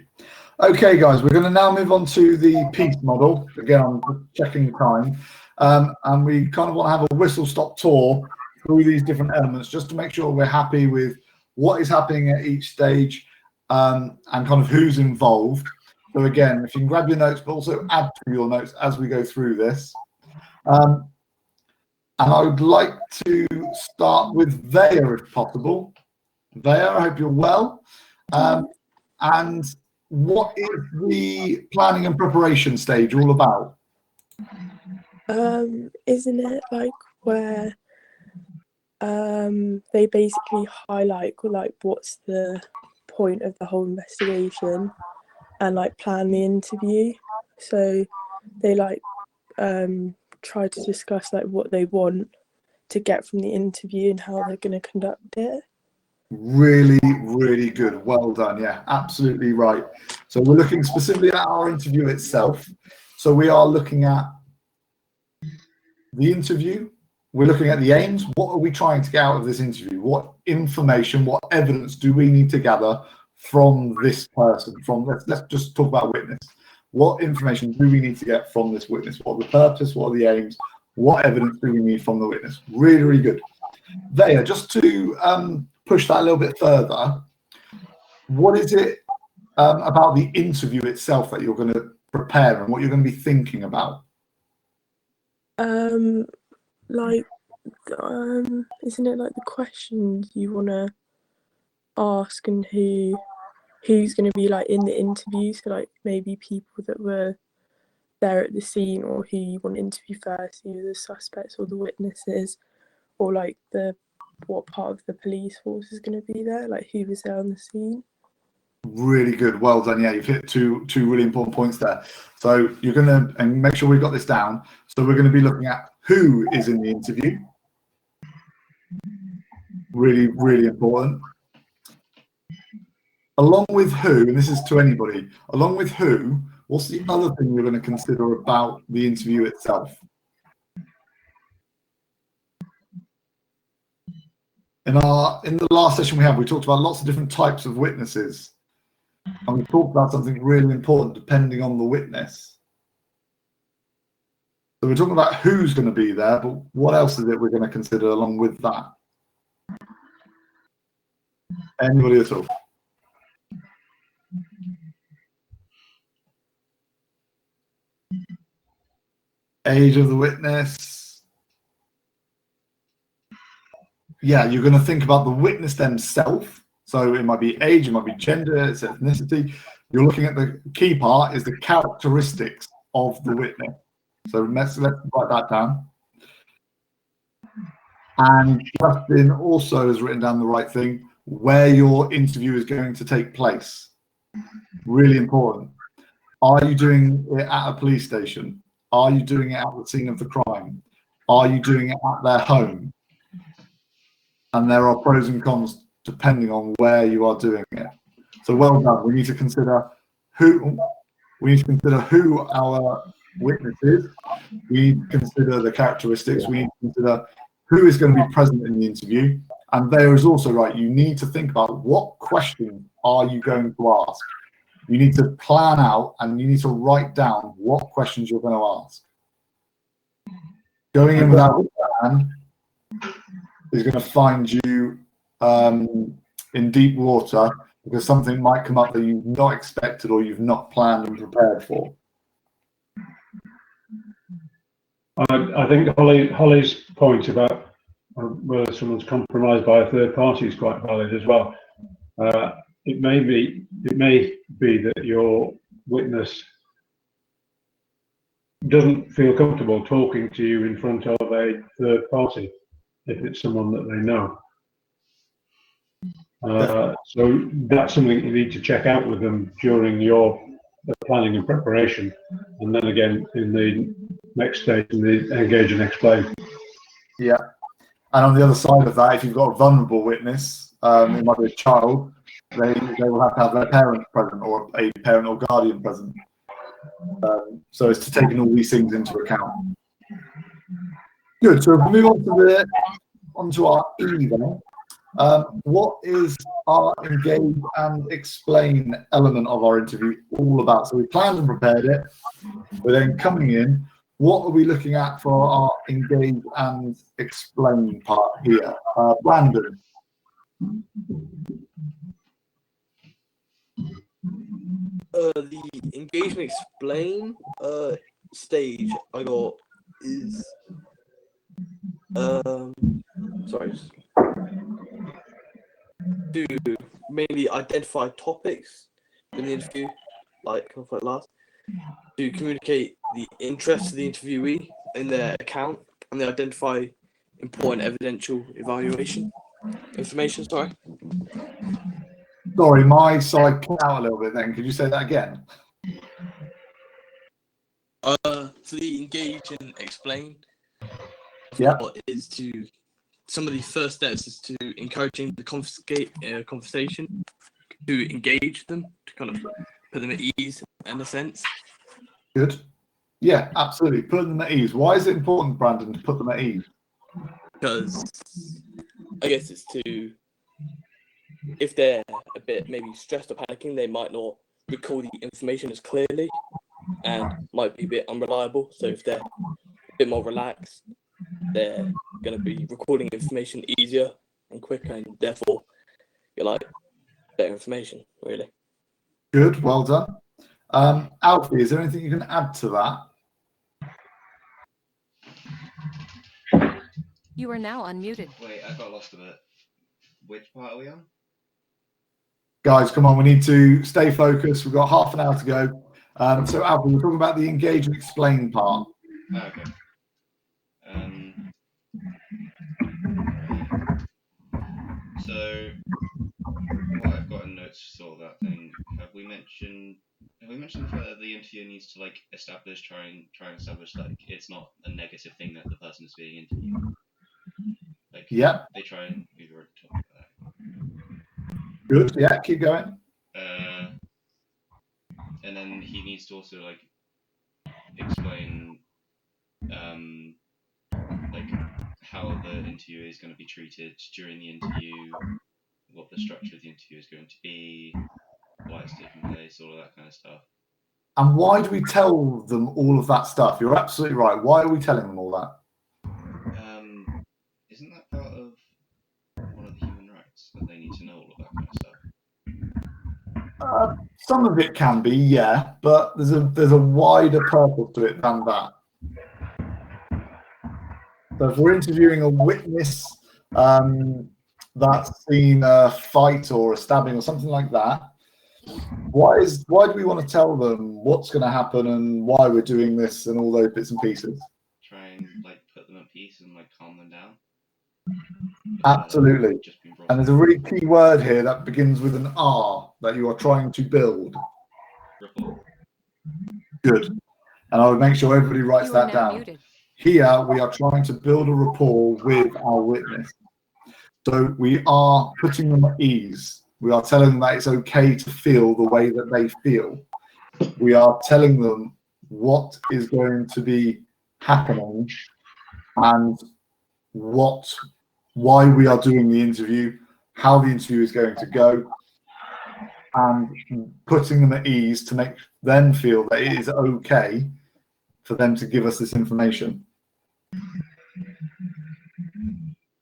Okay, guys, we're going to now move on to the peace model. Again, I'm checking time. And we kind of want to have a whistle-stop tour through these different elements just to make sure we're happy with what is happening at each stage and kind of who's involved. So again, if you can grab your notes, but also add to your notes as we go through this. And I would like to start with Veya, if possible. Veya, I hope you're well. And what is the planning and preparation stage all about? Isn't it like where they basically highlight like what's the point of the whole investigation and like plan the interview? So they like try to discuss like what they want to get from the interview and how they're going to conduct it. Really, really good. Well done. Yeah, absolutely right. So we're looking specifically at our interview itself. So we are looking at the interview. We're looking at the aims. What are we trying to get out of this interview? What information, what evidence do we need to gather from this person? Let's just talk about witness. What information do we need to get from this witness? What are the purpose? What are the aims? What evidence do we need from the witness? Really, really good. Veya, just to push that a little bit further, what is it about the interview itself that you're going to prepare and what you're going to be thinking about? Isn't it like the questions you want to ask and who's going to be like in the interview? So like maybe people that were there at the scene, or who you want to interview first, either the suspects or the witnesses, or like what part of the police force is going to be there, like who was there on the scene. Really good. Well done. Yeah, you've hit two really important points there. So you're going to, and make sure we've got this down. So we're going to be looking at who is in the interview. Really, really important. Along with who, and this is to anybody, along with who, what's the other thing you're going to consider about the interview itself? In the last session we talked about lots of different types of witnesses. And we talked about something really important depending on the witness. So we're talking about who's going to be there, but what else is it we're going to consider along with that? Anybody at all? Age of the witness. Yeah, you're going to think about the witness themselves. So it might be age, it might be gender, it's ethnicity. You're looking at the key part is the characteristics of the witness. So let's write that down. And Justin also has written down the right thing, where your interview is going to take place. Really important. Are you doing it at a police station? Are you doing it at the scene of the crime? Are you doing it at their home? And there are pros and cons depending on where you are doing it. So well done. We need to consider who our witness is. We need to consider the characteristics. We need to consider who is going to be present in the interview. And there is also, right, you need to think about what questions are you going to ask. You need to plan out and you need to write down what questions you're going to ask. Going in without a plan is going to find you in deep water, because something might come up that you've not expected or you've not planned and prepared for. I think Holly's point about whether someone's compromised by a third party is quite valid as well. It may be that your witness doesn't feel comfortable talking to you in front of a third party if it's someone that they know. So that's something you need to check out with them during your planning and preparation, and then again in the next stage, in the engage and explain. Yeah. And on the other side of that, if you've got a vulnerable witness, it might be a child, they will have to have their parent present or a parent or guardian present. So it's to taking all these things into account. Good. So if we move on to our E then. What is our engage and explain element of our interview all about? So we planned and prepared it. We're then coming in. What are we looking at for our engage and explain part here? Brandon. The engage and explain stage I got is sorry, to mainly identify topics in the interview, like last, to communicate the interest of the interviewee in their account, and they identify important evidential information. Sorry, my side cut out a little bit then. Could you say that again? So the engage and explain is to some of the first steps is to encouraging the conversation, to engage them, to kind of put them at ease in a sense. Good. Yeah, absolutely. Put them at ease. Why is it important, Brandon, to put them at ease? Because I guess it's to, if they're a bit maybe stressed or panicking, they might not recall the information as clearly and might be a bit unreliable. So if they're a bit more relaxed, they're going to be recording information easier and quicker, and therefore you're like better information, really. Good, well done. Alfie, is there anything you can add to that? You are now unmuted. Wait, I got lost a bit. Which part are we on? Guys, come on, we need to stay focused. We've got half an hour to go. So Alfie, we're talking about the engage and explain part. Okay. So what I've got in notes for sort of that thing, have we mentioned that the interviewer needs to like try and establish like it's not a negative thing that the person is being interviewed. Like they try and we've already talked about that. Good, yeah, keep going. And then he needs to also like explain like how the interview is going to be treated during the interview, what the structure of the interview is going to be, why it's taking place, all of that kind of stuff. And why do we tell them all of that stuff? You're absolutely right. Why are we telling them all that? Isn't that part of one of the human rights that they need to know all of that kind of stuff? Some of it can be, yeah, but there's a wider purpose to it than that. So if we're interviewing a witness that's seen a fight or a stabbing or something like that, why do we want to tell them what's going to happen and why we're doing this and all those bits and pieces? Try and like put them at peace and like calm them down. Absolutely. And there's a really key word here that begins with an R that you are trying to build. Rapport. Good. And I would make sure everybody writes that down. Muted. Here we are trying to build a rapport with our witness. So we are putting them at ease. We are telling them that it's okay to feel the way that they feel. We are telling them what is going to be happening and why we are doing the interview, how the interview is going to go, and putting them at ease to make them feel that it is okay for them to give us this information.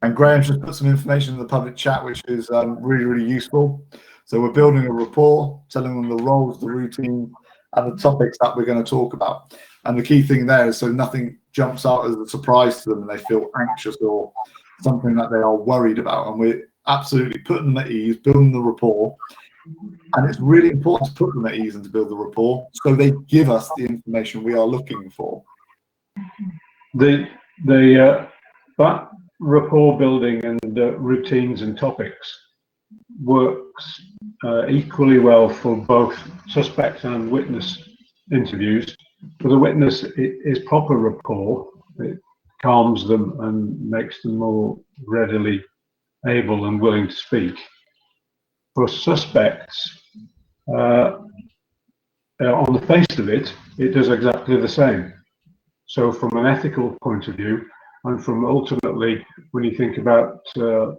And Graham's just put some information in the public chat, which is really, really useful. So we're building a rapport, telling them the roles, the routine, and the topics that we're going to talk about. And the key thing there is so nothing jumps out as a surprise to them and they feel anxious or something that they are worried about. And we're absolutely putting them at ease, building the rapport. And it's really important to put them at ease and to build the rapport so they give us the information we are looking for. That rapport building and routines and topics works equally well for both suspect and witness interviews, for the witness, it is proper rapport. It calms them and makes them more readily able and willing to speak. For suspects, on the face of it, it does exactly the same. So from an ethical point of view, and from ultimately, when you think about the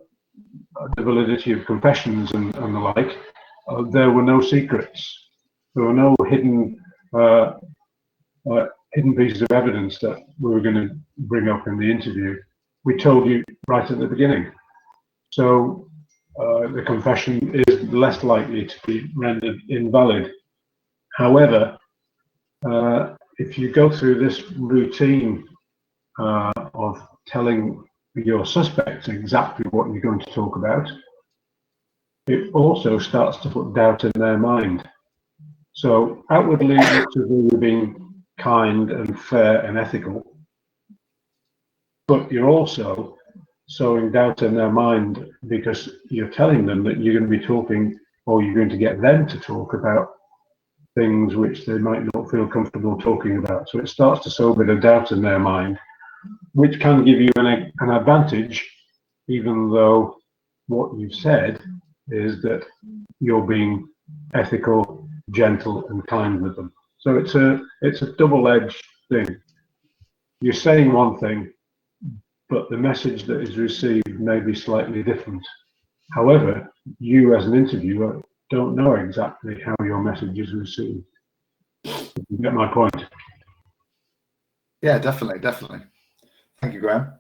validity of confessions and the like, there were no secrets. There were no hidden pieces of evidence that we were going to bring up in the interview. We told you right at the beginning. So the confession is less likely to be rendered invalid. However, if you go through this routine of telling your suspects exactly what you're going to talk about, it also starts to put doubt in their mind. So outwardly, it's you're being kind and fair and ethical, but you're also sowing doubt in their mind because you're telling them that you're going to be talking, or you're going to get them to talk about things which they might not feel comfortable talking about. So it starts to sow a bit of doubt in their mind, which can give you an advantage, even though what you've said is that you're being ethical, gentle, and kind with them. So it's a double-edged thing. You're saying one thing, but the message that is received may be slightly different. However, you as an interviewer don't know exactly how your message is received. You get my point? Yeah, definitely. Thank you, Graham.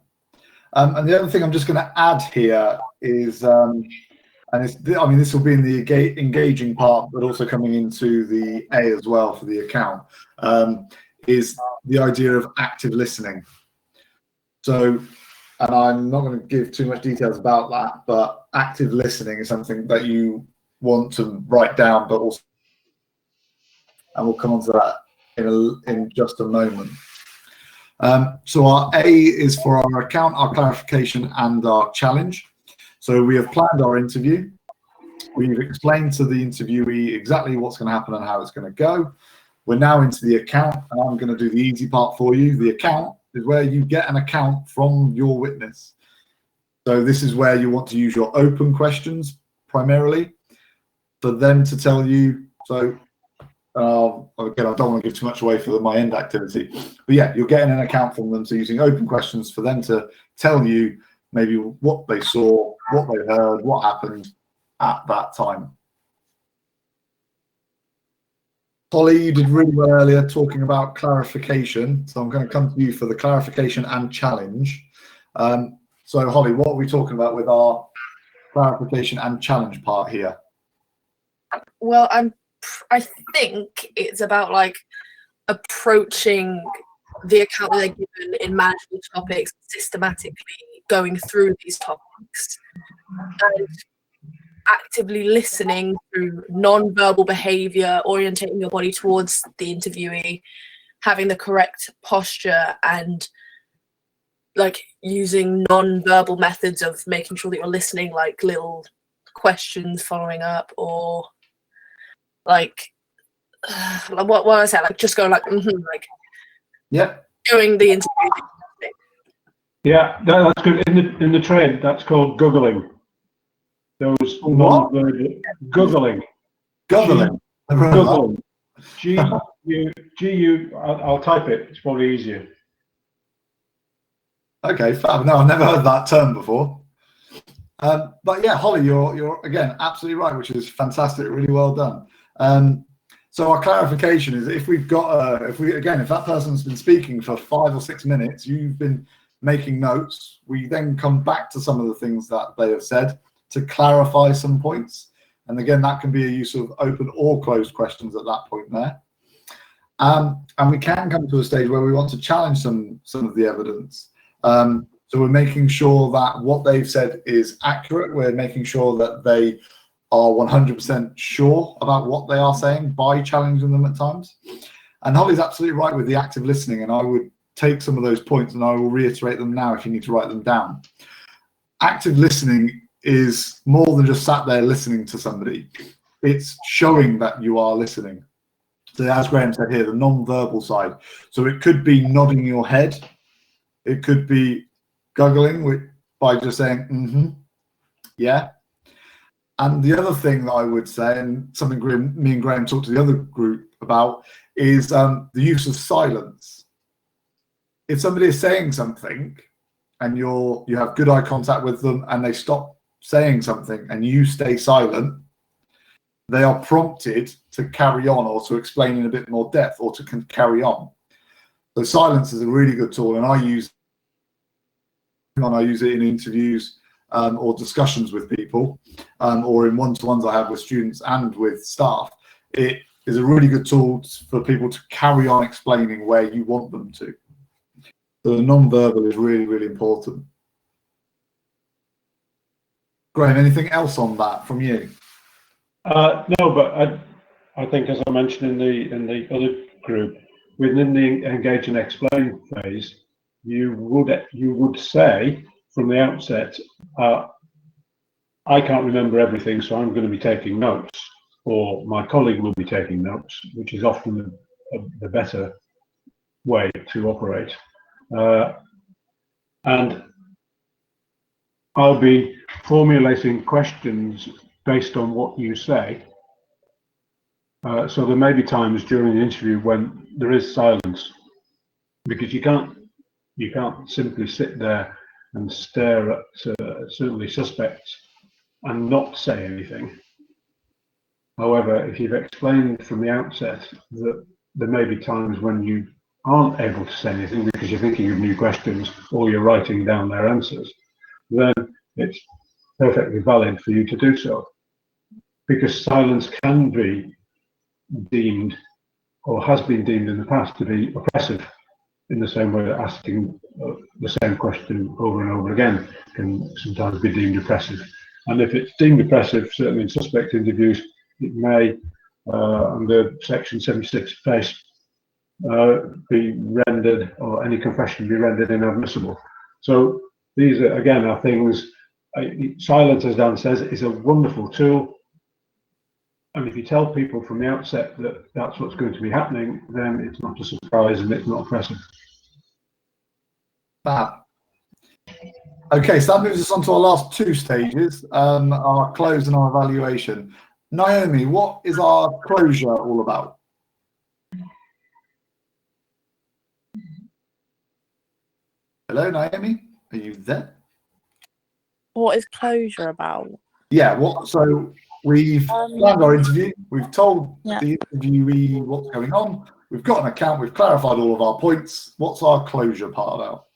And the other thing I'm just going to add here is, this will be in the engaging part, but also coming into the A as well for the account, is the idea of active listening. So, and I'm not going to give too much details about that, but active listening is something that you want to write down, but also, and we'll come on to that in just a moment. So our A is for our account, our clarification, and our challenge. So we have planned our interview. We've explained to the interviewee exactly what's going to happen and how it's going to go. We're now into the account, and I'm going to do the easy part for you. The account is where you get an account from your witness. So this is where you want to use your open questions primarily for them to tell you. So again, I don't want to give too much away for my end activity, but yeah, you're getting an account from them. So using open questions for them to tell you maybe what they saw, what they heard, what happened at that time. Holly, you did really well earlier talking about clarification. So I'm going to come to you for the clarification and challenge. So Holly, what are we talking about with our clarification and challenge part here? Well, I think it's about like approaching the account that they're given in manageable topics, systematically going through these topics and actively listening through non-verbal behavior, orientating your body towards the interviewee, having the correct posture, and like using non-verbal methods of making sure that you're listening, like little questions following up, or like what I said, like just going like like doing the interview. Yeah, that's good. In the trade, that's called googling. Those non-verbal googling. Googling. Googling. G-U. I'll type it. It's probably easier. Okay, fab. No, I've never heard that term before. But yeah, Holly, you're again absolutely right, which is fantastic. Really well done. So our clarification is if we've got if that person's been speaking for 5 or 6 minutes, you've been making notes. We then come back to some of the things that they have said to clarify some points. And again, that can be a use of open or closed questions at that point there. And we can come to a stage where we want to challenge some of the evidence. So we're making sure that what they've said is accurate. We're making sure that they are 100% sure about what they are saying by challenging them at times. And Holly's absolutely right with the active listening, and I would take some of those points and I will reiterate them now if you need to write them down. Active listening is more than just sat there listening to somebody. It's showing that you are listening. So as Graham said here, the non-verbal side. So it could be nodding your head. It could be guggling by just saying, mm-hmm, yeah. And the other thing that I would say, and something me and Graham talked to the other group about, is the use of silence. If somebody is saying something and you have good eye contact with them and they stop saying something and you stay silent, they are prompted to carry on or to explain in a bit more depth or to carry on. So silence is a really good tool, and I use it in interviews or discussions with people, or in one-to-ones I have with students and with staff. It is a really good tool for people to carry on explaining where you want them to. So the non-verbal is really, really important. Graham, anything else on that from you? No, but I think, as I mentioned in the other group, within the engage and explain phase, you would say from the outset, I can't remember everything, so I'm going to be taking notes, or my colleague will be taking notes, which is often the better way to operate. And I'll be formulating questions based on what you say. So there may be times during the interview when there is silence, because you can't simply sit there and stare at certainly suspects and not say anything. However, if you've explained from the outset that there may be times when you aren't able to say anything because you're thinking of new questions or you're writing down their answers, then it's perfectly valid for you to do so. Because silence can be deemed, or has been deemed in the past, to be oppressive, in the same way that asking the same question over and over again can sometimes be deemed oppressive. And if it's deemed oppressive, certainly in suspect interviews, it may, under Section 76 face, be rendered, or any confession be rendered inadmissible. So these are, again, are things. Silence, as Dan says, is a wonderful tool. And if you tell people from the outset that that's what's going to be happening, then it's not a surprise and it's not oppressive. Fab. Okay, so that moves us on to our last two stages, our close and our evaluation. Naomi, what is our closure all about? Hello, Naomi, are you there? What is closure about? Yeah, so we've planned our interview, we've told Yeah. the interviewee what's going on, we've got an account, we've clarified all of our points. What's our closure part about?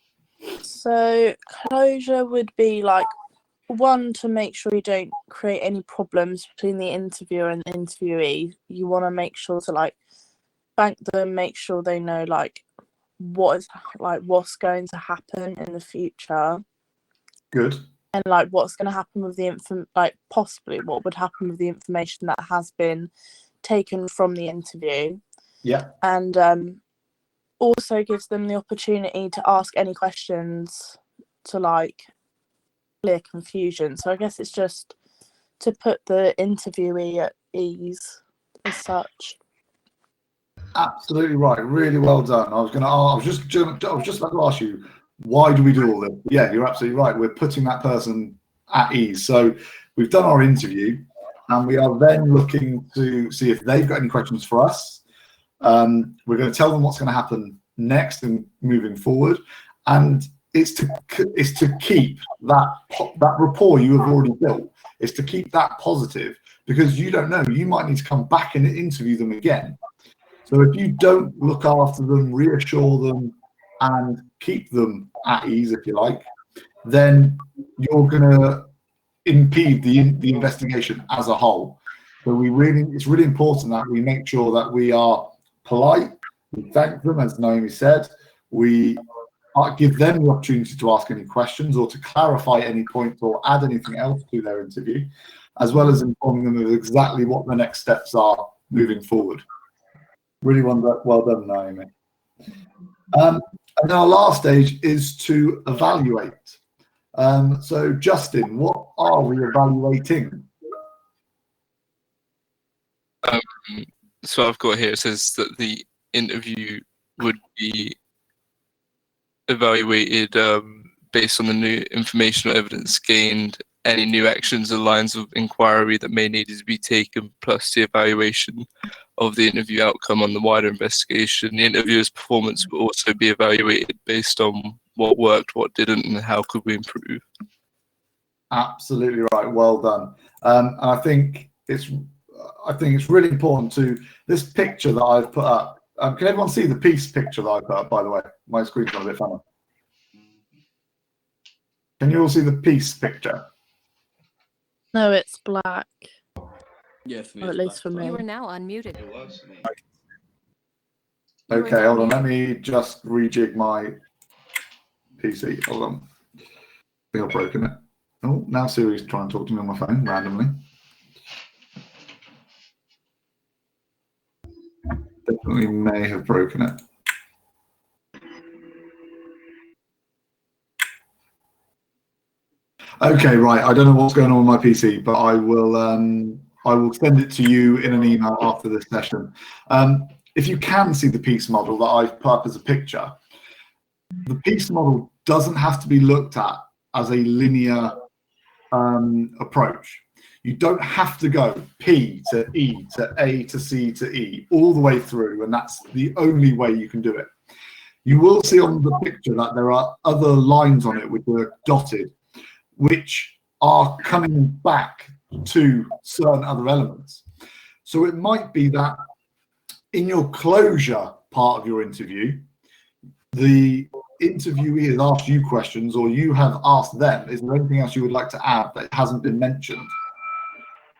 So closure would be like, one, to make sure you don't create any problems between the interviewer and the interviewee. You want to make sure to like bank them, make sure they know like what's going to happen in the future. Good. And like what's going to happen with the possibly what would happen with the information that has been taken from the interview. Yeah. And also gives them the opportunity to ask any questions to like clear confusion. So I guess it's just to put the interviewee at ease as such. Absolutely right. Really well done. I was just about to ask you, why do we do all this? Yeah, you're absolutely right. We're putting that person at ease. So we've done our interview, and we are then looking to see if they've got any questions for us. We're going to tell them what's going to happen next and moving forward, and it's to keep that rapport you have already built. It's to keep that positive, because you don't know, you might need to come back and interview them again. So if you don't look after them, reassure them, and keep them at ease, if you like, then you're going to impede the investigation as a whole. So it's really important that we make sure that we are polite, we thank them, as Naomi said, we give them the opportunity to ask any questions or to clarify any points or add anything else to their interview, as well as informing them of exactly what the next steps are moving forward. Really well done, Naomi. And our last stage is to evaluate. So, Justin, what are we evaluating? so I've got here, it says that the interview would be evaluated based on the new information or evidence gained, any new actions or lines of inquiry that may need to be taken, plus the evaluation of the interview outcome on the wider investigation. The interviewer's performance will also be evaluated based on what worked, what didn't, and how could we improve. Absolutely right. Well done. And I think it's really important to this picture that I've put up. Can everyone see the piece picture that I put up? By the way, my screen's not a bit funny. Can you all see the piece picture? No, it's black. Yeah, for me. Or at least for me. You are now unmuted. It was me. Okay, hold on. Let me just rejig my PC. Hold on. I think I've broken it. Oh, now Siri's trying to talk to me on my phone randomly. Definitely may have broken it. Okay, right. I don't know what's going on with my PC, but I will send it to you in an email after this session. If you can see the piece model that I've put up as a picture, the piece model doesn't have to be looked at as a linear approach. You don't have to go P to E to A to C to E all the way through, and that's the only way you can do it. You will see on the picture that there are other lines on it which are dotted, which are coming back to certain other elements. So it might be that in your closure part of your interview, the interviewee has asked you questions, or you have asked them, is there anything else you would like to add that hasn't been mentioned?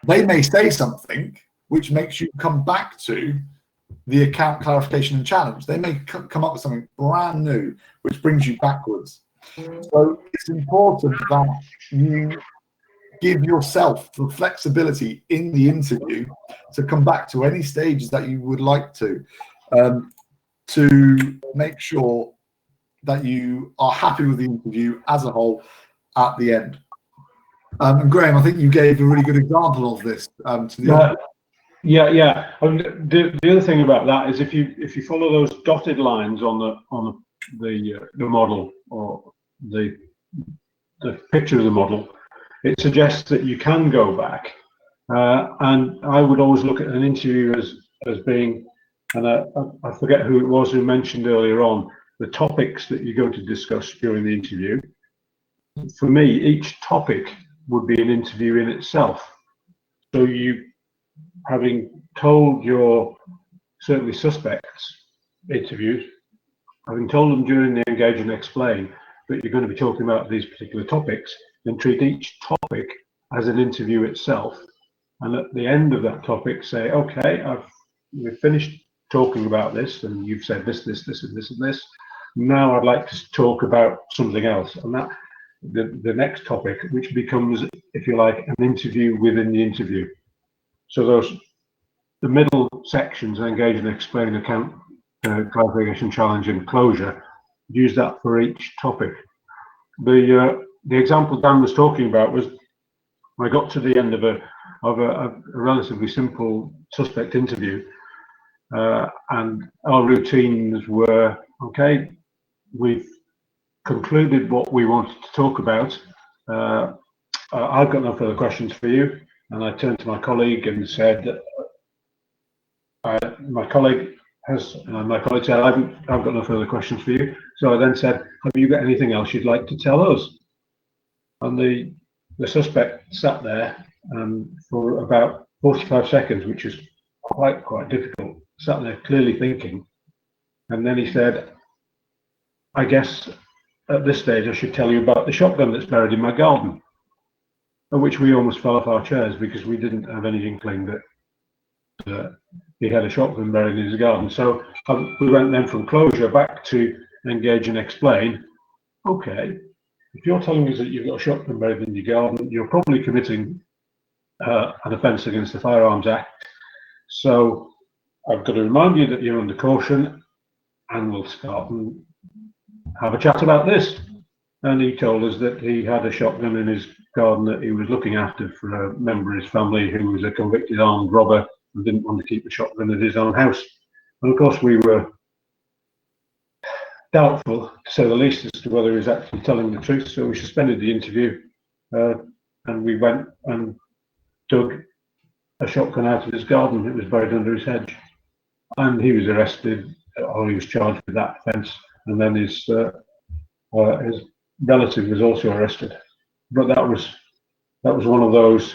They may say something which makes you come back to the account clarification and challenge. They may come up with something brand new which brings you backwards. So it's important that you give yourself the flexibility in the interview to come back to any stages that you would like to make sure that you are happy with the interview as a whole at the end. And Graham, I think you gave a really good example of this. Yeah. The other thing about that is if you follow those dotted lines on the model or the picture of the model, it suggests that you can go back. And I would always look at an interview as being, and I forget who it was who mentioned earlier on, the topics that you're going to discuss during the interview. For me, each topic would be an interview in itself. So you, having told your certainly suspects interviews, having told them during the engage and explain that you're going to be talking about these particular topics, then treat each topic as an interview itself. And at the end of that topic, say, okay, we've finished talking about this, and you've said this, this, this, and this, and this. Now I'd like to talk about something else. And that the next topic, which becomes, if you like, an interview within the interview. So the middle sections, engage and explain, account, clarification, challenge, and closure, use that for each topic. The example Dan was talking about was I got to the end of a relatively simple suspect interview, and our routines were, okay, we've concluded what we wanted to talk about. I've got no further questions for you. And I turned to my colleague and said, my colleague said, I've got no further questions for you. So I then said, have you got anything else you'd like to tell us? And the suspect sat there for about 45 seconds, which is quite difficult, sat there clearly thinking. And then he said, I guess at this stage I should tell you about the shotgun that's buried in my garden. At which we almost fell off our chairs because we didn't have any inkling that he had a shotgun buried in his garden. So we went then from closure back to engage and explain. Okay, if you're telling us that you've got a shotgun buried in your garden, you're probably committing an offence against the Firearms Act. So I've got to remind you that you're under caution, and we'll start and have a chat about this. And he told us that he had a shotgun in his garden that he was looking after for a member of his family who was a convicted armed robber and didn't want to keep a shotgun at his own house. And of course, we were doubtful, to say the least, as to whether he was actually telling the truth. So we suspended the interview, and we went and dug a shotgun out of his garden. It was buried under his hedge, and he was arrested, or he was charged with that offence. And then his relative was also arrested. But that was one of those.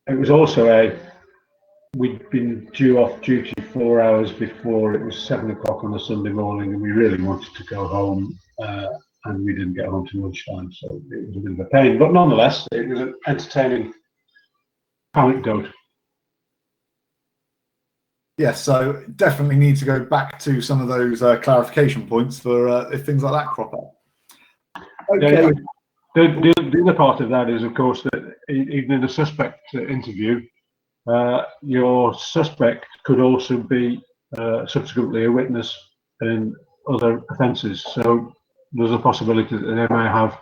It was also we'd been due off duty 4 hours before. It was 7 o'clock on a Sunday morning, and we really wanted to go home, and we didn't get home till lunchtime, so it was a bit of a pain. But nonetheless, it was an entertaining anecdote. Yes, so definitely need to go back to some of those clarification points for if things like that crop up. Okay. Yeah, the other part of that is, of course, that even in a suspect interview, your suspect could also be subsequently a witness in other offences. So there's a possibility that they may have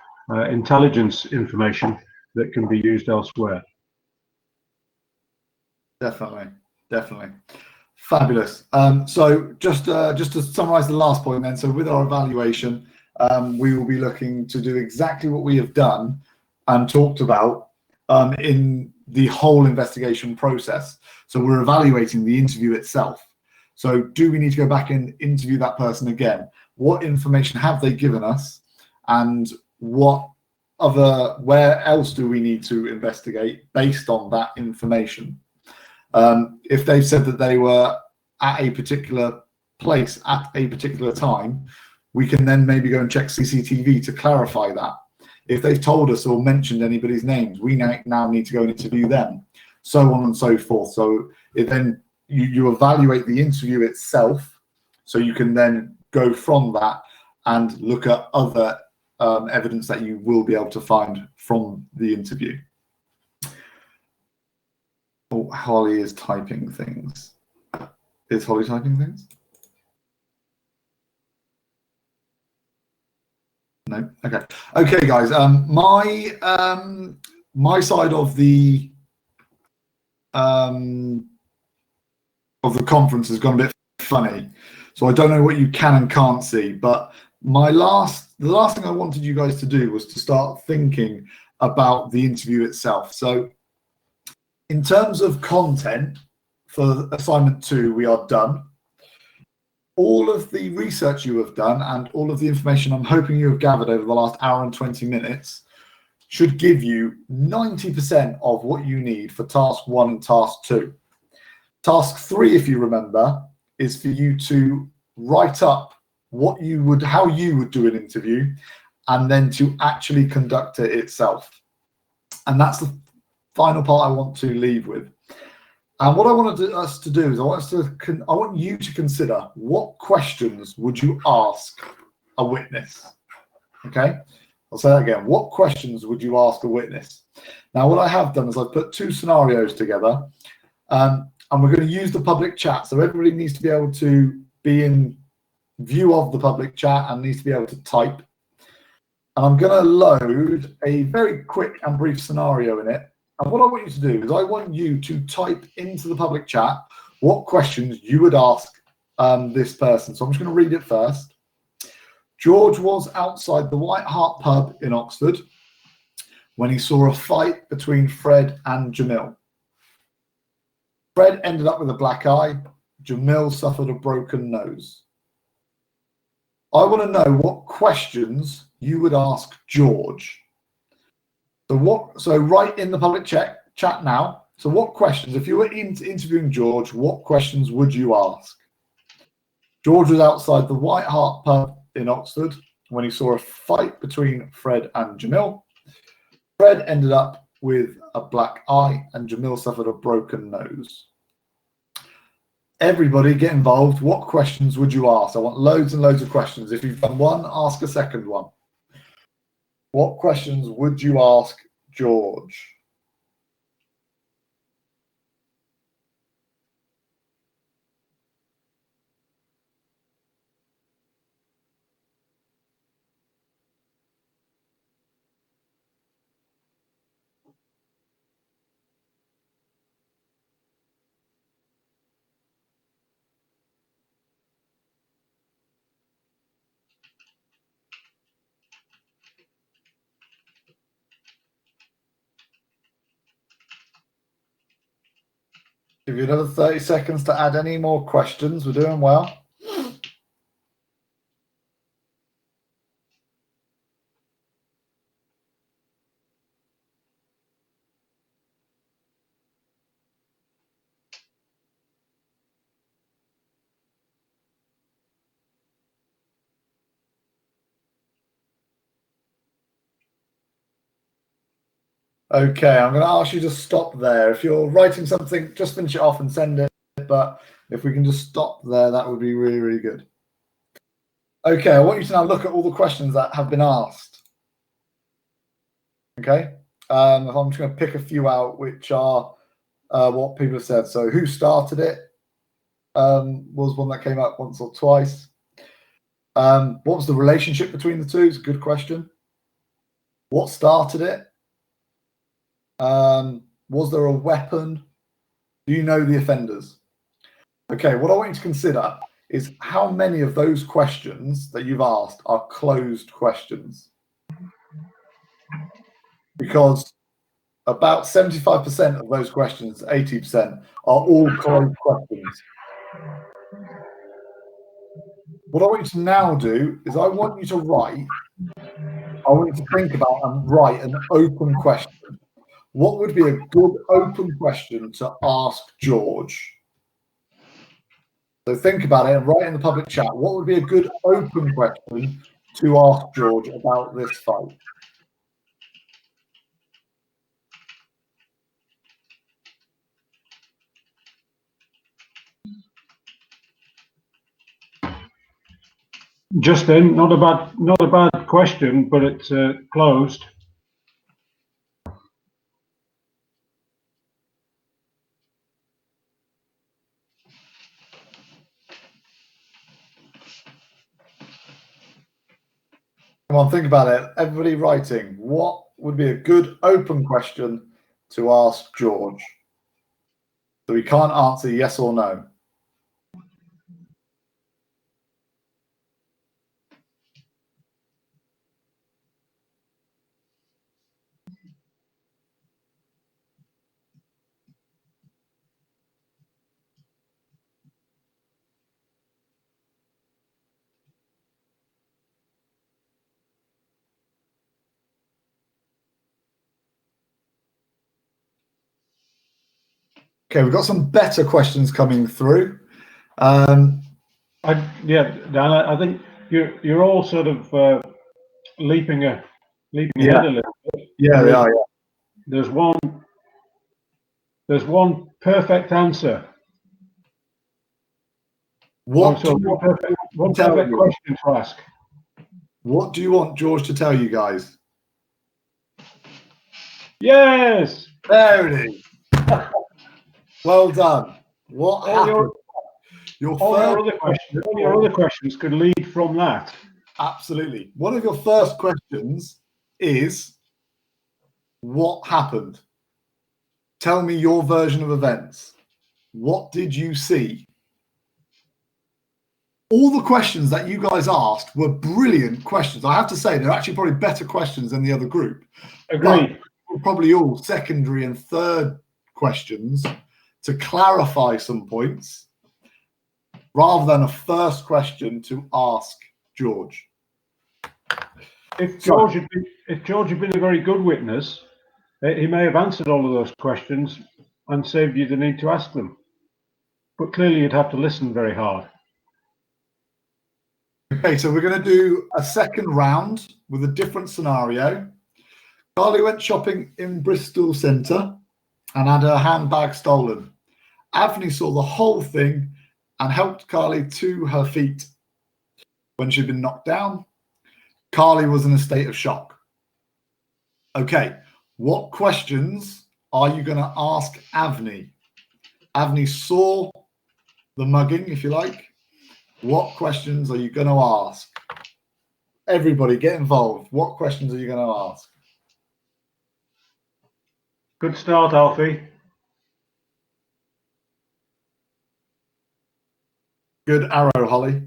intelligence information that can be used elsewhere. Definitely. Fabulous. So just to summarise the last point then, so with our evaluation, we will be looking to do exactly what we have done and talked about in the whole investigation process. So we're evaluating the interview itself. So do we need to go back and interview that person again? What information have they given us? And where else do we need to investigate based on that information? If they've said that they were at a particular place at a particular time, we can then maybe go and check CCTV to clarify that. If they've told us or mentioned anybody's names, we now need to go and interview them, so on and so forth. So then you evaluate the interview itself, so you can then go from that and look at other evidence that you will be able to find from the interview. Oh, Holly is typing things. Is Holly typing things? No. Okay, guys. My side of the conference has gone a bit funny, so I don't know what you can and can't see. But the last thing I wanted you guys to do was to start thinking about the interview itself. So, in terms of content for assignment 2, we are done. All of the research you have done and all of the information I'm hoping you have gathered over the last hour and 20 minutes should give you 90% of what you need for task 1 and task 2. Task 3, if you remember, is for you to write up how you would do an interview, and then to actually conduct it itself. And that's the final part I want to leave with. And what I wanted us to do is I want you to consider, what questions would you ask a witness? Okay, I'll say that again. What questions would you ask a witness? Now, what I have done is I've put 2 scenarios together, and we're going to use the public chat. So everybody needs to be able to be in view of the public chat and needs to be able to type. And I'm going to load a very quick and brief scenario in it. And what I want you to do is I want you to type into the public chat what questions you would ask this person. So I'm just going to read it first. George was outside the White Hart pub in Oxford when he saw a fight between Fred and Jamil. Fred ended up with a black eye. Jamil suffered a broken nose. I want to know what questions you would ask George. So write in the public chat now. So what questions, if you were interviewing George, what questions would you ask? George was outside the White Hart pub in Oxford when he saw a fight between Fred and Jamil. Fred ended up with a black eye and Jamil suffered a broken nose. Everybody get involved. What questions would you ask? I want loads and loads of questions. If you've done one, ask a second one. What questions would you ask George? Give you another 30 seconds to add any more questions. We're doing well. Okay, I'm going to ask you to stop there. If you're writing something, just finish it off and send it. But if we can just stop there, that would be really, really good. Okay, I want you to now look at all the questions that have been asked. Okay, I'm just going to pick a few out, which are what people have said. So, who started it was one that came up once or twice. What was the relationship between the two? It's a good question. What started it? Was there a weapon? Do you know the offenders? Okay, what I want you to consider is how many of those questions that you've asked are closed questions. Because about 75% of those questions, 80%, are all closed questions. What I want you to now do is I want you to think about and write an open question. What would be a good open question to ask George? So think about it and write in the public chat. What would be a good open question to ask George about this fight? Justin, not a bad question, but it's closed. Come on, think about it. Everybody writing. What would be a good open question to ask George? So we can't answer yes or no. Okay, we've got some better questions coming through. Dan, I think you're all sort of leaping ahead a little bit. Yeah, they are. Yeah. There's one perfect answer. One perfect question to ask. What do you want George to tell you guys? Yes. There it is. Well done. What happened? All your other questions could lead from that. Absolutely. One of your first questions is, what happened? Tell me your version of events. What did you see? All the questions that you guys asked were brilliant questions. I have to say, they're actually probably better questions than the other group. Agreed. Probably all secondary and third questions to clarify some points rather than a first question to ask George. If George had been a very good witness, he may have answered all of those questions and saved you the need to ask them. But clearly you'd have to listen very hard. Okay, so we're going to do a second round with a different scenario. Carly went shopping in Bristol Centre and had her handbag stolen. Avni saw the whole thing and helped Carly to her feet. When she'd been knocked down, Carly was in a state of shock. Okay, what questions are you going to ask Avni? Avni saw the mugging, if you like. What questions are you going to ask? Everybody get involved. What questions are you going to ask? Good start, Alfie. Good arrow, Holly.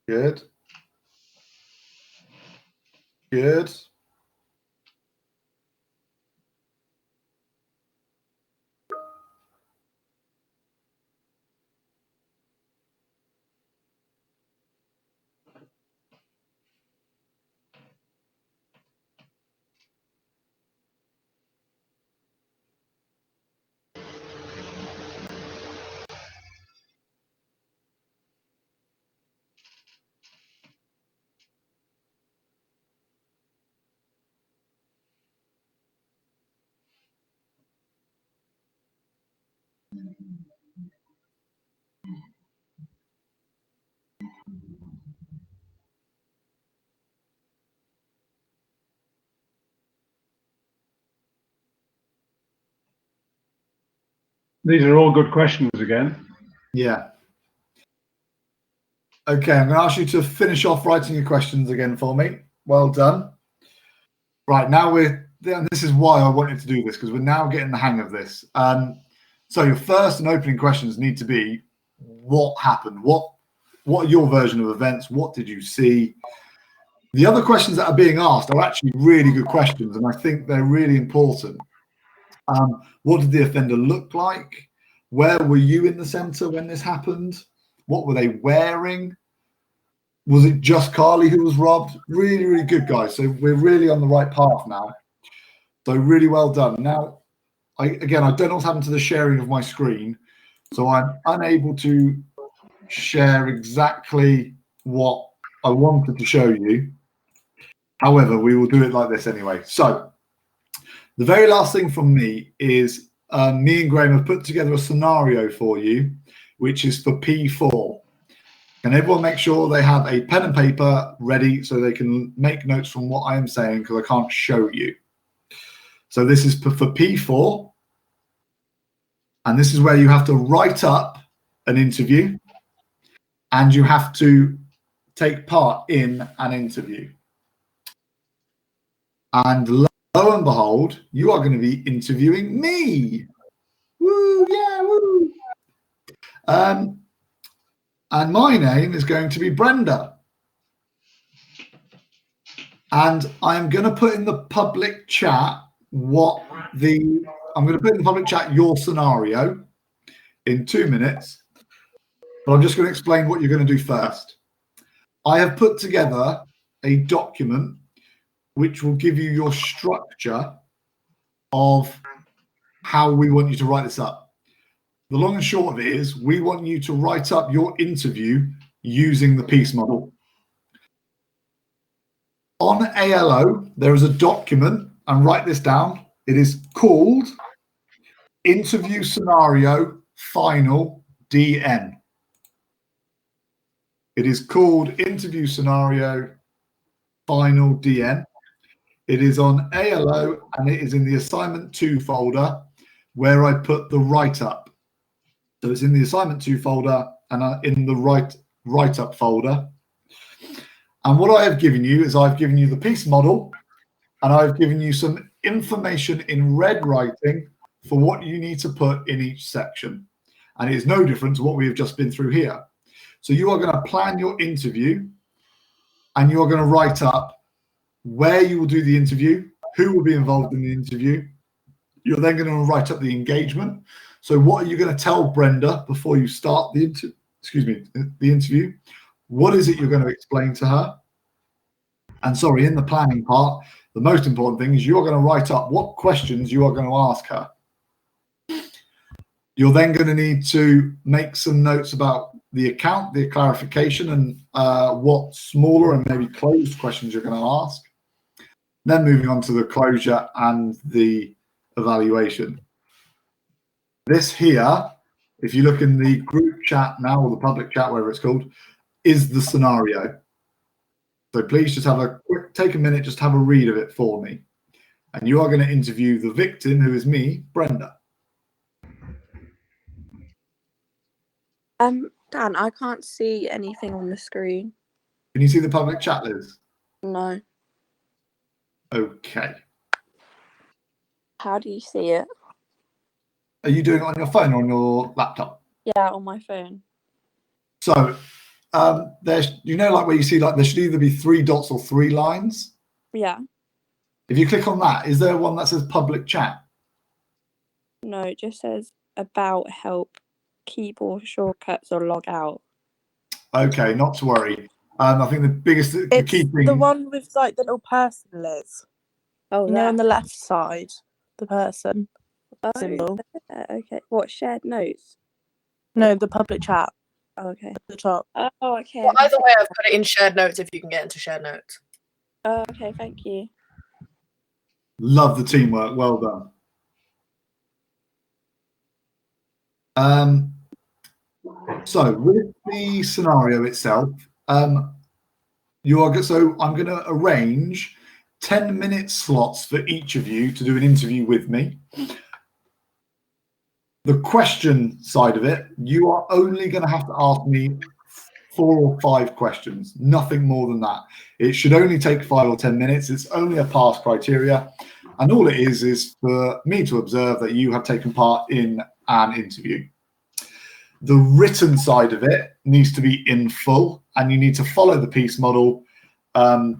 Good. Good. These are all good questions again. Yeah. Okay, I'm going to ask you to finish off writing your questions again for me. Well done. Right, now this is why I wanted to do this, because we're now getting the hang of this. So your first and opening questions need to be, what happened? What are your version of events? What did you see? The other questions that are being asked are actually really good questions, and I think they're really important. What did the offender look like? Where were you in the centre when this happened? What were they wearing? Was it just Carly who was robbed? Really, really good, guys. So we're really on the right path now. So really well done. Now, I don't know what's happened to the sharing of my screen, so I'm unable to share exactly what I wanted to show you. However, we will do it like this anyway. So the very last thing from me is me and Graham have put together a scenario for you, which is for P4. Can everyone make sure they have a pen and paper ready so they can make notes from what I am saying, because I can't show you. So this is for P4. And this is where you have to write up an interview and you have to take part in an interview. And lo and behold, you are going to be interviewing me. Woo, yeah, woo. And my name is going to be Brenda. And I'm going to put in the public chat your scenario in 2 minutes. But I'm just going to explain what you're going to do first. I have put together a document which will give you your structure of how we want you to write this up. The long and short of it is we want you to write up your interview using the PEACE model. On ALO, there is a document, and write this down. It is called Interview Scenario Final DN. It is called Interview Scenario Final DN. It is on ALO, and it is in the Assignment 2 folder where I put the write-up. So it's in the Assignment 2 folder and in the write-up folder. And what I have given you is I've given you the PEACE model, and I've given you some information in red writing for what you need to put in each section. And it is no different to what we have just been through here. So you are going to plan your interview, and you are going to write up where you will do the interview, who will be involved in the interview. You're then going to write up the engagement. So what are you going to tell Brenda before you start the interview? What is it you're going to explain to her? And sorry, in the planning part, the most important thing is you're going to write up what questions you are going to ask her. You're then going to need to make some notes about the account, the clarification, and what smaller and maybe closed questions you're going to ask. Then moving on to the closure and the evaluation. This here, if you look in the group chat now, or the public chat, whatever it's called, is the scenario. So please just take a minute, just have a read of it for me. And you are going to interview the victim, who is me, Brenda. Dan, I can't see anything on the screen. Can you see the public chat, Liz? No. Okay. How do you see it? Are you doing it on your phone or on your laptop? Yeah, on my phone. So there's, like where you see like there should either be 3 dots or 3 lines. Yeah. If you click on that, is there one that says public chat? No, it just says about, help, keyboard shortcuts, or log out. Okay, not to worry. I think the It's key thing. the one with like the little person, Liz. Oh, You know, on that. the left side, the person Oh, symbol. okay. What, shared notes? No, the public chat Oh, okay. at the top. Oh, okay. Well, I can either see- way, I've put it in shared notes if you can get into shared notes. Oh, okay. Thank you. Love the teamwork. Well done. So with the scenario itself, I'm going to arrange 10-minute slots for each of you to do an interview with me. The question side of it, you are only going to have to ask me 4 or 5 questions, nothing more than that. It should only take 5 or 10 minutes. It's only a pass criteria. And all it is for me to observe that you have taken part in an interview. The written side of it needs to be in full, and you need to follow the piece model for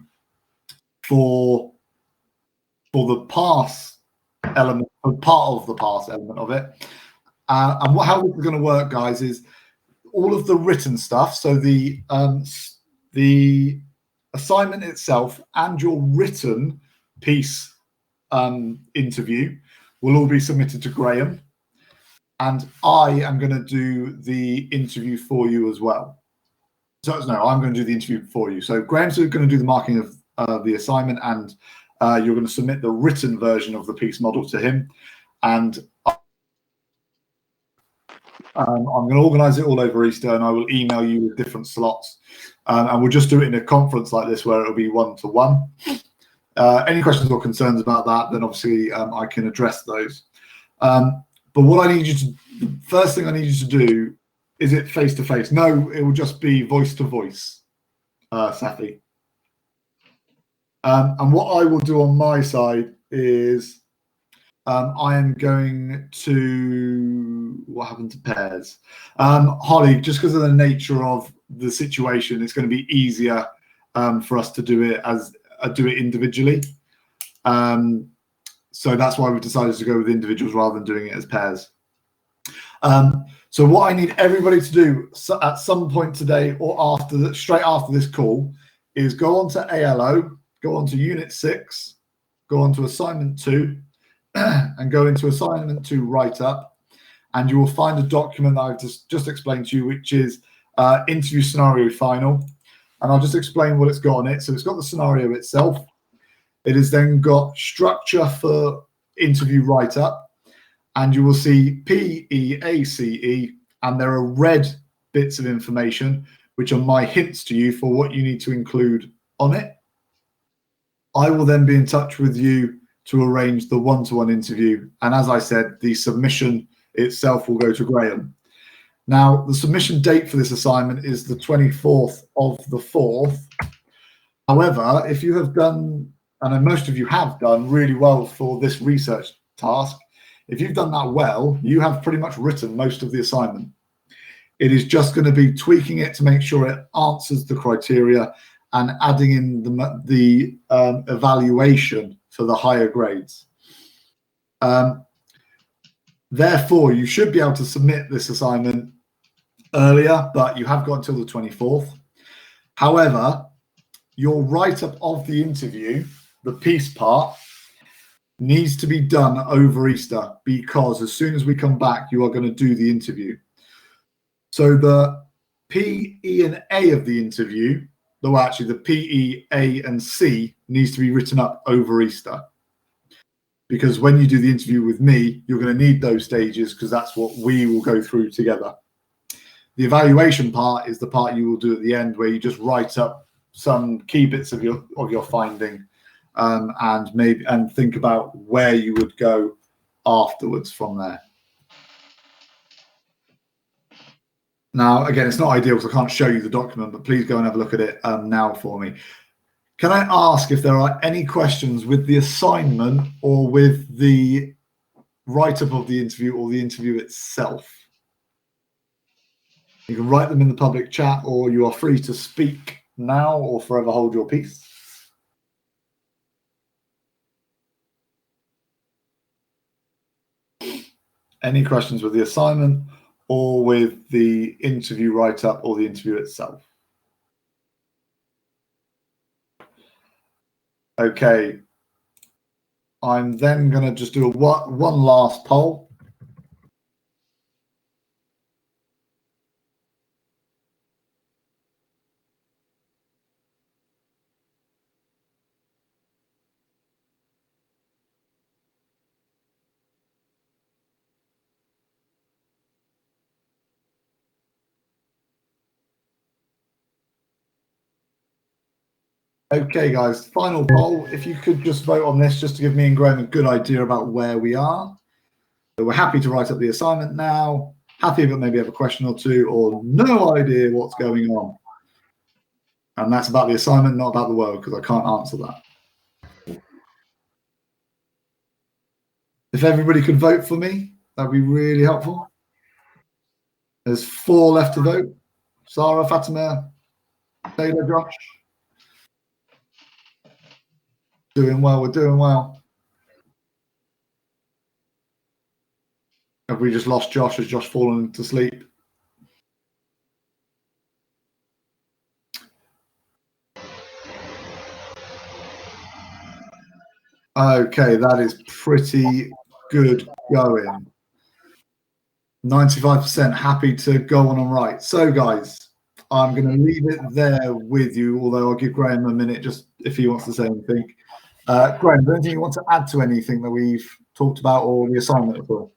the pass element, part of the pass element of it. And how this is going to work, guys, is all of the written stuff. So the assignment itself and your written piece interview will all be submitted to Graham. And I am going to do the interview for you as well. So no, I'm going to do the interview for you. So Graham's going to do the marking of the assignment, and you're going to submit the written version of the piece model to him. And I'm going to organise it all over Easter, and I will email you with different slots. And we'll just do it in a conference like this where it'll be 1-to-1. Any questions or concerns about that, then obviously I can address those. But what I need you to, the first thing I need you to do, is it face-to-face? No, it will just be voice-to-voice, Safi. And what I will do on my side is I am going to, what happened to pairs? Holly, just because of the nature of the situation, it's going to be easier for us to do it individually. So that's why we've decided to go with individuals rather than doing it as pairs. So what I need everybody to do at some point today or straight after this call is go on to ALO, go on to Unit 6, go on to Assignment 2, and go into Assignment 2 Write-Up, and you will find a document that I've just explained to you, which is Interview Scenario Final. And I'll just explain what it's got on it. So it's got the scenario itself. It has then got structure for interview write-up, and you will see PEACE, and there are red bits of information, which are my hints to you for what you need to include on it. I will then be in touch with you to arrange the one-to-one interview. And as I said, the submission itself will go to Graham. Now, the submission date for this assignment is the 24th of the 4th. However, if you have done, and most of you have done really well for this research task, if you've done that well, you have pretty much written most of the assignment. It is just going to be tweaking it to make sure it answers the criteria and adding in the evaluation for the higher grades. Therefore, you should be able to submit this assignment earlier, but you have got until the 24th. However, your write-up of the interview, the piece part, needs to be done over Easter, because as soon as we come back, you are going to do the interview. So the P, E, and A of the interview, though actually the P, E, A, and C needs to be written up over Easter. Because when you do the interview with me, you're going to need those stages, because that's what we will go through together. The evaluation part is the part you will do at the end, where you just write up some key bits of your finding, and think about where you would go afterwards from there. Now, again, it's not ideal because I can't show you the document, but please go and have a look at it now for me. Can I ask if there are any questions with the assignment or with the write-up of the interview or the interview itself? You can write them in the public chat, or you are free to speak now or forever hold your peace. Any questions with the assignment or with the interview write-up or the interview itself? Okay. I'm then going to just do one last poll. Okay, guys, final poll. If you could just vote on this, just to give me and Graham a good idea about where we are. So we're happy to write up the assignment now, happy but maybe have a question or two, or no idea what's going on. And that's about the assignment, not about the world, because I can't answer that. If everybody could vote for me, that'd be really helpful. There's 4 left to vote. Sarah, Fatima, Taylor, Josh. Doing well, we're doing well. Have we just lost Josh? Has Josh fallen to sleep? Okay, that is pretty good going. 95% happy to go on and write. So, guys, I'm going to leave it there with you, although I'll give Graham a minute just if he wants to say anything. Graham, is there anything you want to add to anything that we've talked about or the assignment at all?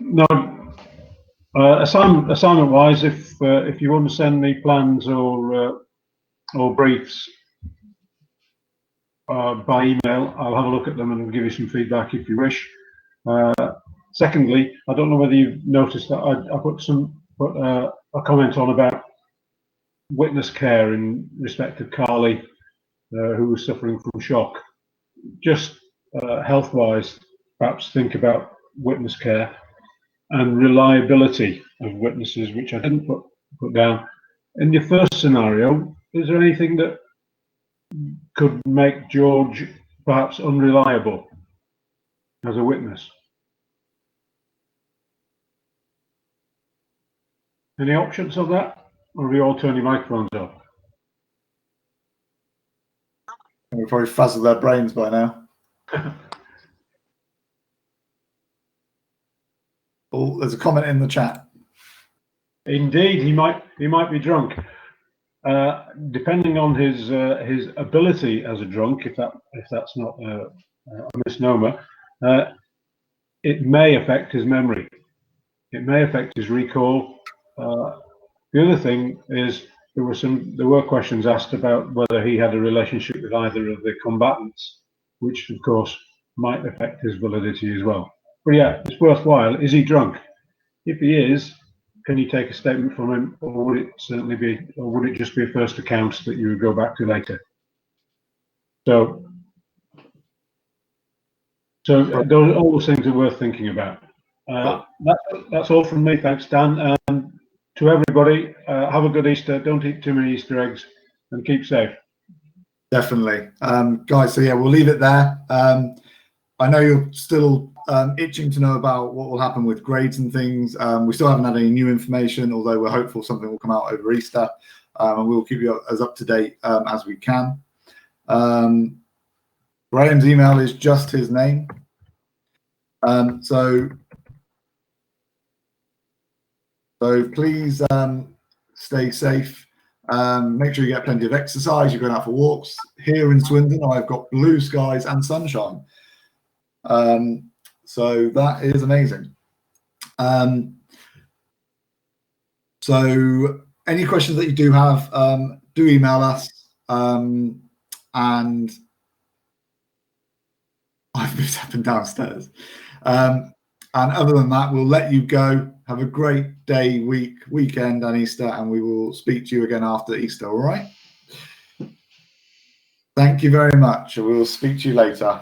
No. Assignment-wise, if you want to send me plans or briefs by email, I'll have a look at them and give you some feedback if you wish. Secondly, I don't know whether you've noticed that I put a comment on about witness care in respect of Carly, who was suffering from shock. Just health-wise, perhaps think about witness care and reliability of witnesses, which I didn't put down. In your first scenario, is there anything that could make George perhaps unreliable as a witness? Any options of that? Or have you all turned your microphones off? We've probably frazzled their brains by now. Oh, there's a comment in the chat. Indeed, he might be drunk. Depending on his ability as a drunk, if that's not a misnomer, it may affect his memory. It may affect his recall. The other thing is there were questions asked about whether he had a relationship with either of the combatants, which of course might affect his validity as well. But yeah, it's worthwhile. Is he drunk? If he is, can you take a statement from him, or would it just be a first account that you would go back to later? So all those things are worth thinking about. That's all from me. Thanks, Dan. To everybody, have a good Easter. Don't eat too many Easter eggs, and keep safe. Definitely, guys. So yeah, we'll leave it there. I know you're still itching to know about what will happen with grades and things. We still haven't had any new information, although we're hopeful something will come out over Easter, and we'll keep you as up to date as we can. Graham's email is just his name. So please stay safe. Make sure you get plenty of exercise. You're going out for walks. Here in Swindon, I've got blue skies and sunshine. So that is amazing. So any questions that you do have, do email us. And I've moved up and downstairs. And other than that, we'll let you go. Have a great day, weekend, and Easter, and we will speak to you again after Easter. All right? Thank you very much. We will speak to you later.